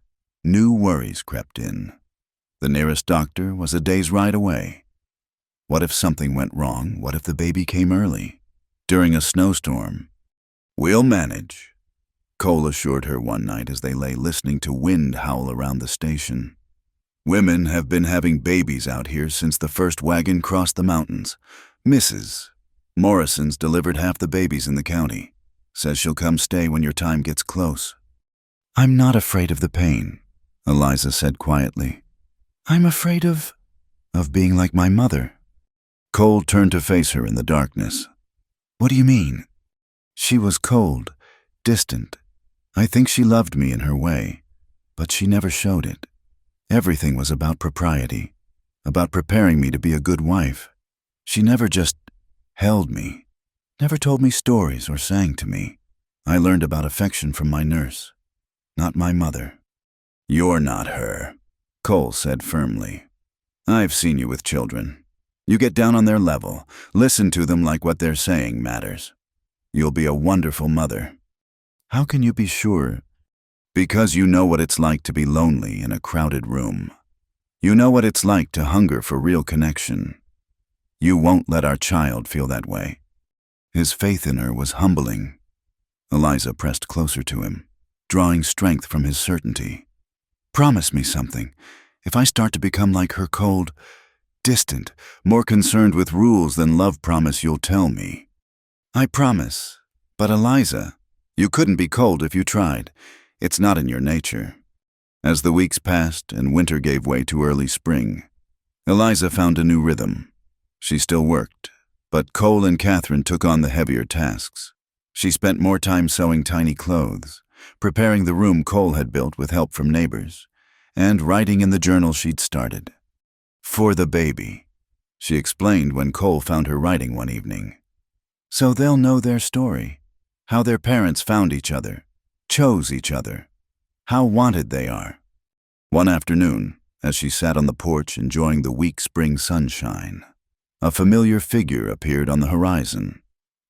new worries crept in. The nearest doctor was a day's ride away. What if something went wrong? What if the baby came early? During a snowstorm? "We'll manage," Cole assured her one night as they lay listening to wind howl around the station. "Women have been having babies out here since the first wagon crossed the mountains. Mrs. Morrison's delivered half the babies in the county. Says she'll come stay when your time gets close." "I'm not afraid of the pain," Eliza said quietly. "I'm afraid of being like my mother." Cole turned to face her in the darkness. "What do you mean?" She was cold, distant. I think she loved me in her way, but she never showed it. Everything was about propriety, about preparing me to be a good wife. She never just held me, never told me stories or sang to me. I learned about affection from my nurse, not my mother. "You're not her," Cole said firmly. "I've seen you with children. You get down on their level, listen to them like what they're saying matters. You'll be a wonderful mother." "How can you be sure?" "Because you know what it's like to be lonely in a crowded room. You know what it's like to hunger for real connection. You won't let our child feel that way." His faith in her was humbling. Eliza pressed closer to him, drawing strength from his certainty. "Promise me something. If I start to become like her, cold, distant, more concerned with rules than love, promise you'll tell me." "I promise. But Eliza, you couldn't be cold if you tried. It's not in your nature." As the weeks passed and winter gave way to early spring, Eliza found a new rhythm. She still worked, but Cole and Catherine took on the heavier tasks. She spent more time sewing tiny clothes, preparing the room Cole had built with help from neighbors, and writing in the journal she'd started. "For the baby," she explained when Cole found her writing one evening. "So they'll know their story, how their parents found each other, chose each other, how wanted they are." One afternoon, as she sat on the porch enjoying the weak spring sunshine, a familiar figure appeared on the horizon.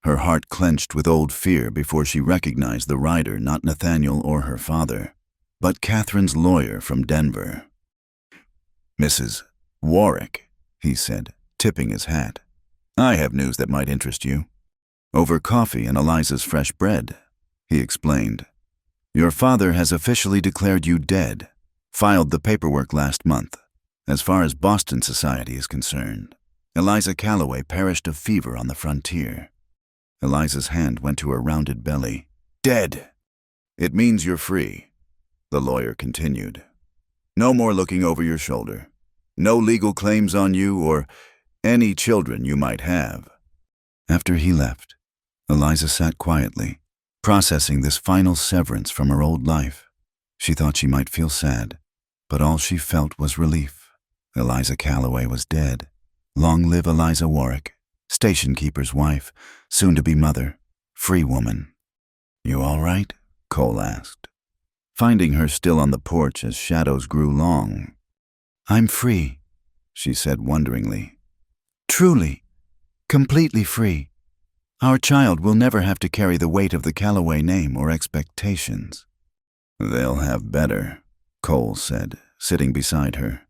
Her heart clenched with old fear before she recognized the rider, not Nathaniel or her father, but Catherine's lawyer from Denver. "Mrs. Warwick," he said, tipping his hat. "I have news that might interest you." "Over coffee and Eliza's fresh bread," he explained. Your father has officially declared you dead, filed the paperwork last month. As far as Boston society is concerned, Eliza Calloway perished of fever on the frontier. Eliza's hand went to her rounded belly. Dead! It means you're free, the lawyer continued. No more looking over your shoulder. No legal claims on you or any children you might have. After he left, Eliza sat quietly, processing this final severance from her old life. She thought she might feel sad, but all she felt was relief. Eliza Calloway was dead. Long live Eliza Warwick, station keeper's wife, soon-to-be mother, free woman. You all right? Cole asked, finding her still on the porch as shadows grew long. I'm free, she said wonderingly. Truly, completely free. Our child will never have to carry the weight of the Calloway name or expectations. They'll have better, Cole said, sitting beside her.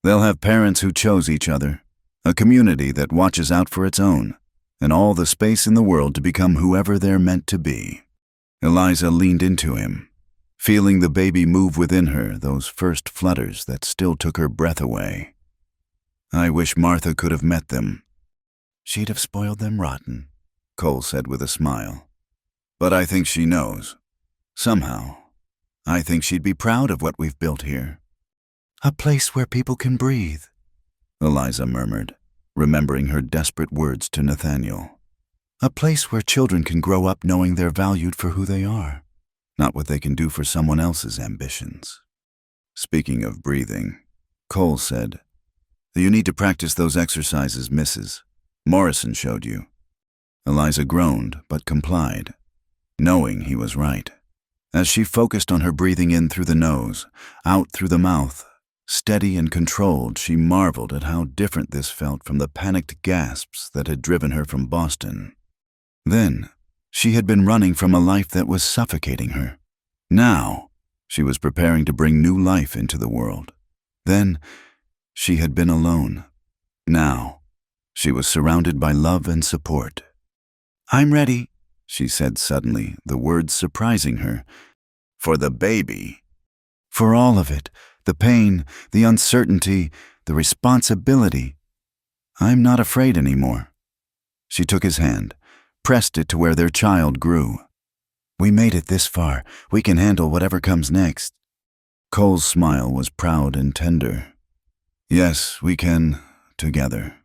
They'll have parents who chose each other, a community that watches out for its own, and all the space in the world to become whoever they're meant to be. Eliza leaned into him, feeling the baby move within her, those first flutters that still took her breath away. I wish Martha could have met them. She'd have spoiled them rotten, Cole said with a smile. But I think she knows. Somehow, I think she'd be proud of what we've built here. A place where people can breathe, Eliza murmured, remembering her desperate words to Nathaniel. A place where children can grow up knowing they're valued for who they are, not what they can do for someone else's ambitions. Speaking of breathing, Cole said, You need to practice those exercises Mrs. Morrison showed you. Eliza groaned, but complied, knowing he was right. As she focused on her breathing in through the nose, out through the mouth, steady and controlled, she marveled at how different this felt from the panicked gasps that had driven her from Boston. Then, she had been running from a life that was suffocating her. Now, she was preparing to bring new life into the world. Then, she had been alone. Now, she was surrounded by love and support. I'm ready, she said suddenly, the words surprising her. For the baby. For all of it, the pain, the uncertainty, the responsibility. I'm not afraid anymore. She took his hand, pressed it to where their child grew. We made it this far. We can handle whatever comes next. Cole's smile was proud and tender. Yes, we can, together.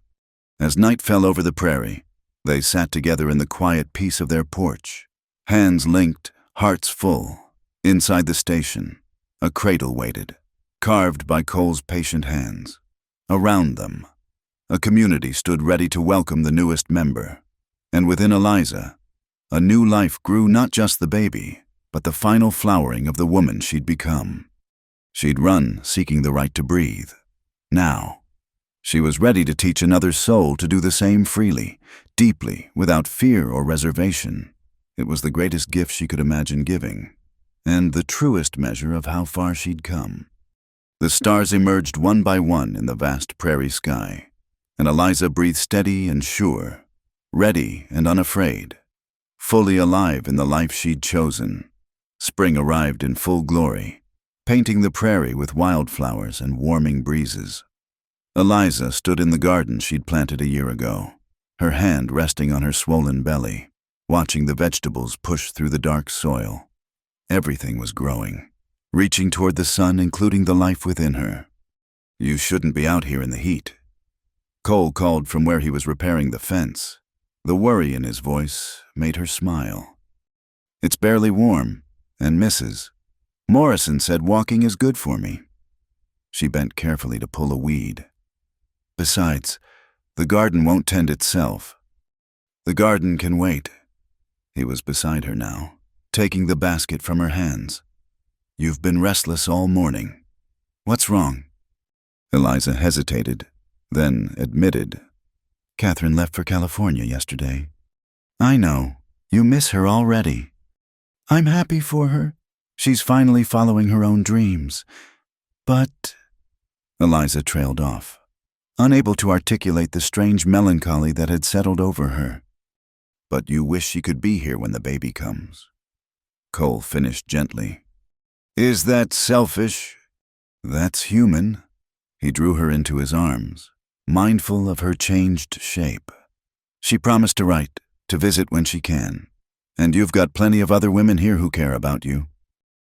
As night fell over the prairie, they sat together in the quiet peace of their porch, hands linked, hearts full. Inside the station, a cradle waited, carved by Cole's patient hands. Around them, a community stood ready to welcome the newest member. And within Eliza, a new life grew, not just the baby, but the final flowering of the woman she'd become. She'd run, seeking the right to breathe. Now, she was ready to teach another soul to do the same freely, deeply, without fear or reservation. It was the greatest gift she could imagine giving, and the truest measure of how far she'd come. The stars emerged one by one in the vast prairie sky, and Eliza breathed steady and sure, ready and unafraid, fully alive in the life she'd chosen. Spring arrived in full glory, painting the prairie with wildflowers and warming breezes. Eliza stood in the garden she'd planted a year ago, her hand resting on her swollen belly, watching the vegetables push through the dark soil. Everything was growing, reaching toward the sun, including the life within her. You shouldn't be out here in the heat. Cole called from where he was repairing the fence. The worry in his voice made her smile. It's barely warm, and Mrs. Morrison said walking is good for me. She bent carefully to pull a weed. Besides, the garden won't tend itself. The garden can wait. He was beside her now, taking the basket from her hands. You've been restless all morning. What's wrong? Eliza hesitated, then admitted. Catherine left for California yesterday. I know. You miss her already. I'm happy for her. She's finally following her own dreams. But... Eliza trailed off, unable to articulate the strange melancholy that had settled over her. But you wish she could be here when the baby comes. Cole finished gently. Is that selfish? That's human. He drew her into his arms, mindful of her changed shape. She promised to write, to visit when she can. And you've got plenty of other women here who care about you.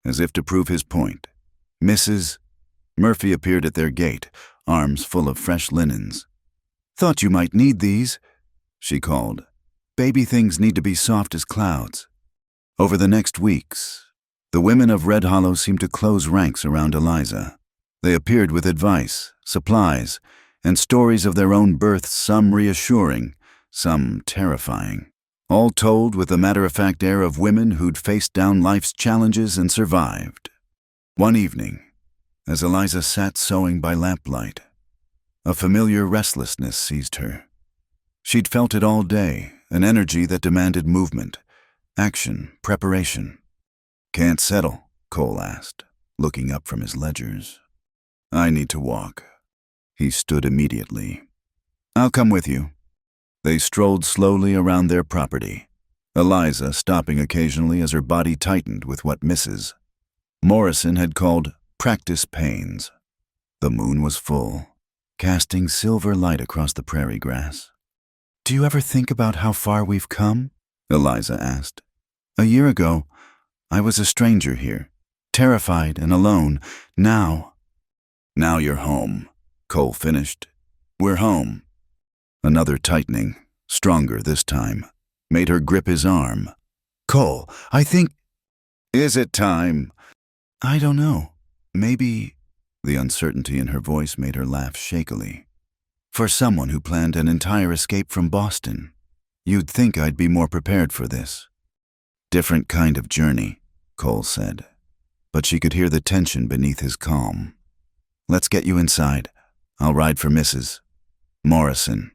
As if to prove his point, Mrs. Murphy appeared at their gate, arms full of fresh linens. Thought you might need these, she called. Baby things need to be soft as clouds. Over the next weeks, the women of Red Hollow seemed to close ranks around Eliza. They appeared with advice, supplies, and stories of their own births, some reassuring, some terrifying. All told with the matter-of-fact air of women who'd faced down life's challenges and survived. One evening, as Eliza sat sewing by lamplight, a familiar restlessness seized her. She'd felt it all day, an energy that demanded movement, action, preparation. Can't settle, Cole asked, looking up from his ledgers. I need to walk. He stood immediately. I'll come with you. They strolled slowly around their property, Eliza stopping occasionally as her body tightened with what Mrs. Morrison had called practice pains. The moon was full, casting silver light across the prairie grass. Do you ever think about how far we've come? Eliza asked. A year ago, I was a stranger here, terrified and alone. Now you're home, Cole finished. We're home. Another tightening, stronger this time, made her grip his arm. Cole, I think... Is it time? I don't know. Maybe... The uncertainty in her voice made her laugh shakily. For someone who planned an entire escape from Boston, you'd think I'd be more prepared for this. Different kind of journey, Cole said, but she could hear the tension beneath his calm. Let's get you inside. I'll ride for Mrs. Morrison.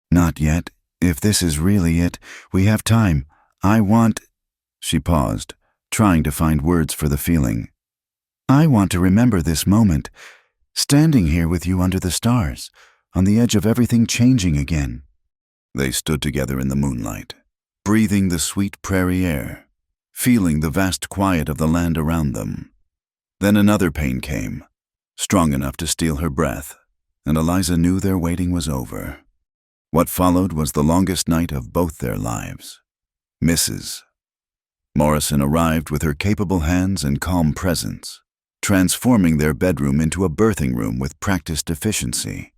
Not yet. If this is really it, we have time. I want... She paused, trying to find words for the feeling. I want to remember this moment, standing here with you under the stars, on the edge of everything changing again. They stood together in the moonlight, breathing the sweet prairie air, feeling the vast quiet of the land around them. Then another pain came, strong enough to steal her breath, and Eliza knew their waiting was over. What followed was the longest night of both their lives. Mrs. Morrison arrived with her capable hands and calm presence, transforming their bedroom into a birthing room with practiced efficiency.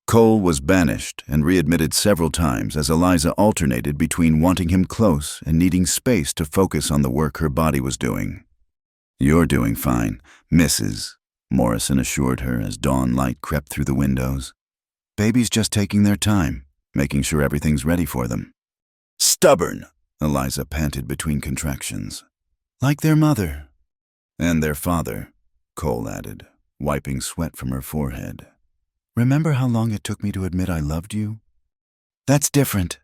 Cole was banished and readmitted several times as Eliza alternated between wanting him close and needing space to focus on the work her body was doing. You're doing fine, Mrs. Morrison assured her as dawn light crept through the windows. Baby's just taking their time, making sure everything's ready for them. Stubborn, Eliza panted between contractions. Like their mother. And their father, Cole added, wiping sweat from her forehead. Remember how long it took me to admit I loved you? That's different,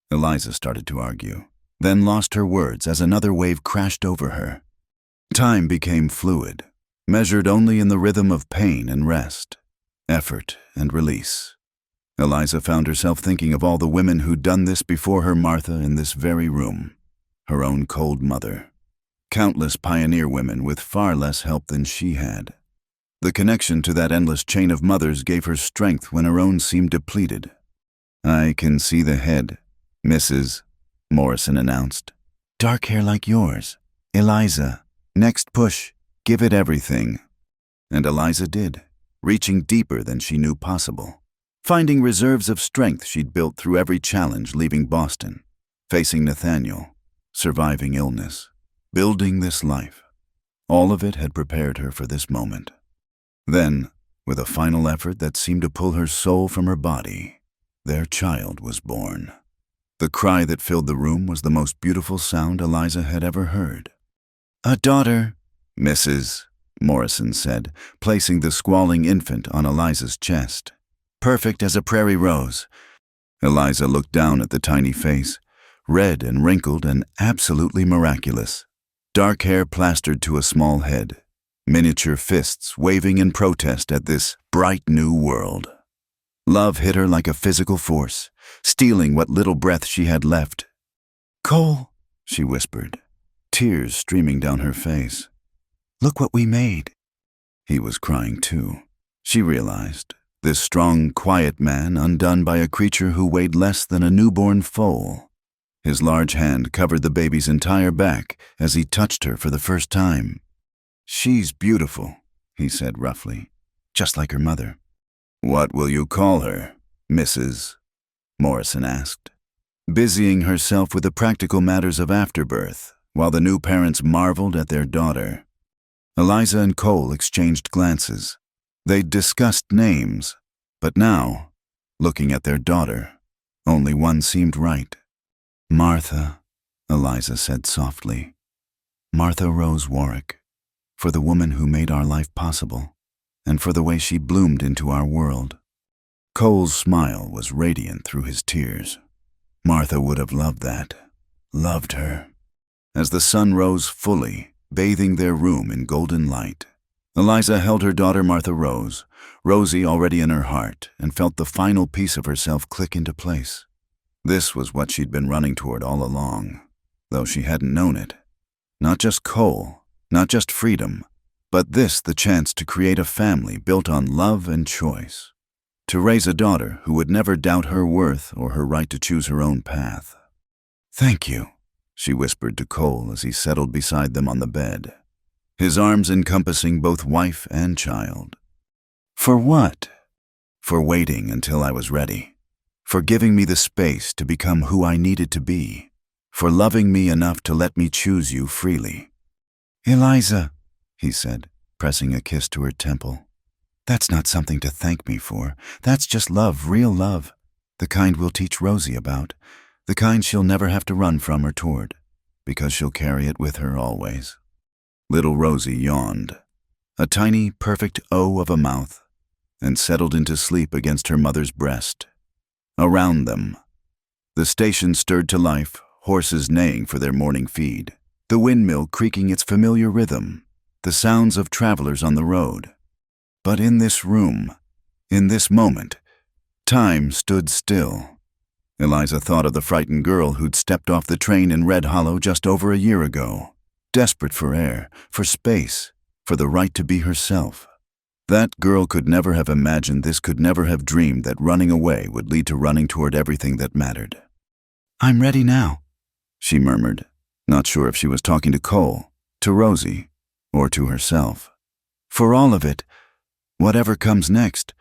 Eliza started to argue, then lost her words as another wave crashed over her. Time became fluid, measured only in the rhythm of pain and rest, effort and release. Eliza found herself thinking of all the women who'd done this before her, Martha, in this very room, her own cold mother. Countless pioneer women with far less help than she had. The connection to that endless chain of mothers gave her strength when her own seemed depleted. I can see the head, Mrs. Morrison announced. Dark hair like yours. Eliza. Next push. Give it everything. And Eliza did, reaching deeper than she knew possible. Finding reserves of strength she'd built through every challenge leaving Boston, facing Nathaniel, surviving illness, building this life. All of it had prepared her for this moment. Then, with a final effort that seemed to pull her soul from her body, their child was born. The cry that filled the room was the most beautiful sound Eliza had ever heard. A daughter, Mrs. Morrison said, placing the squalling infant on Eliza's chest. Perfect as a prairie rose. Eliza looked down at the tiny face, red and wrinkled and absolutely miraculous. Dark hair plastered to a small head, miniature fists waving in protest at this bright new world. Love hit her like a physical force, stealing what little breath she had left. Cole, she whispered, tears streaming down her face. "Look what we made." He was crying too. She realized, this strong, quiet man undone by a creature who weighed less than a newborn foal. His large hand covered the baby's entire back as he touched her for the first time. "She's beautiful," he said roughly, "just like her mother." "What will you call her, Mrs.?" Morrison asked, busying herself with the practical matters of afterbirth, while the new parents marveled at their daughter. Eliza and Cole exchanged glances. They'd discussed names, but now, looking at their daughter, only one seemed right. "Martha," Eliza said softly. "Martha Rose Warwick, for the woman who made our life possible, and for the way she bloomed into our world." Cole's smile was radiant through his tears. Martha would have loved that, loved her. As the sun rose fully, bathing their room in golden light, Eliza held her daughter Martha Rose, Rosie already in her heart, and felt the final piece of herself click into place. This was what she'd been running toward all along, though she hadn't known it. Not just Cole, not just freedom, but this the chance to create a family built on love and choice. To raise a daughter who would never doubt her worth or her right to choose her own path. "Thank you," she whispered to Cole as he settled beside them on the bed, his arms encompassing both wife and child. "For what?" "For waiting until I was ready. For giving me the space to become who I needed to be. For loving me enough to let me choose you freely." "Eliza," he said, pressing a kiss to her temple. "That's not something to thank me for. That's just love, real love. The kind we'll teach Rosie about. The kind she'll never have to run from or toward, because she'll carry it with her always." Little Rosie yawned, a tiny, perfect O of a mouth, and settled into sleep against her mother's breast. Around them, the station stirred to life, horses neighing for their morning feed, the windmill creaking its familiar rhythm, the sounds of travelers on the road. But in this room, in this moment, time stood still. Eliza thought of the frightened girl who'd stepped off the train in Red Hollow just over a year ago, desperate for air, for space, for the right to be herself. That girl could never have imagined this, could never have dreamed that running away would lead to running toward everything that mattered. "I'm ready now," she murmured, not sure if she was talking to Cole, to Rosie, or to herself. "For all of it, whatever comes next."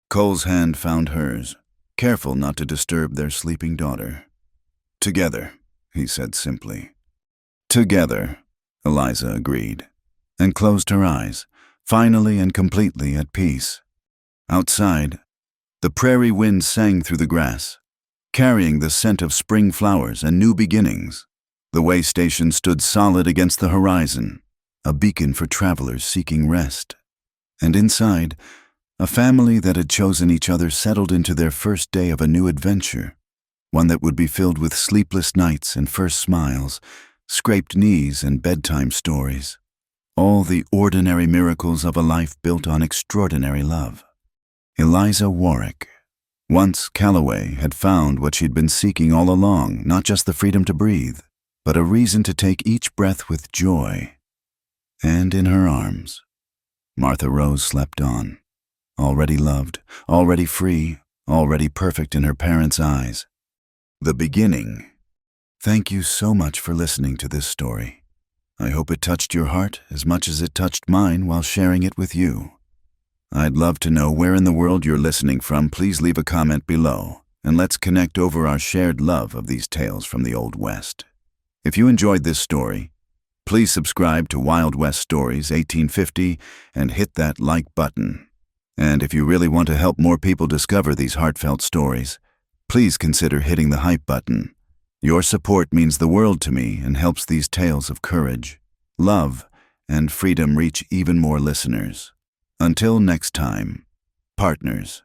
Cole's hand found hers, careful not to disturb their sleeping daughter. "Together," he said simply. "Together," Eliza agreed, and closed her eyes, finally and completely at peace. Outside, the prairie wind sang through the grass, carrying the scent of spring flowers and new beginnings. The way station stood solid against the horizon, a beacon for travelers seeking rest. And inside, a family that had chosen each other settled into their first day of a new adventure, one that would be filled with sleepless nights and first smiles, scraped knees and bedtime stories, all the ordinary miracles of a life built on extraordinary love. Eliza Warwick. Once Calloway had found what she'd been seeking all along, not just the freedom to breathe, but a reason to take each breath with joy. And in her arms, Martha Rose slept on, already loved, already free, already perfect in her parents' eyes. The beginning. Thank you so much for listening to this story. I hope it touched your heart as much as it touched mine while sharing it with you. I'd love to know where in the world you're listening from. Please leave a comment below, and let's connect over our shared love of these tales from the Old West. If you enjoyed this story, please subscribe to Wild West Stories 1850 and hit that like button. And if you really want to help more people discover these heartfelt stories, please consider hitting the hype button. Your support means the world to me and helps these tales of courage, love, and freedom reach even more listeners. Until next time, partners.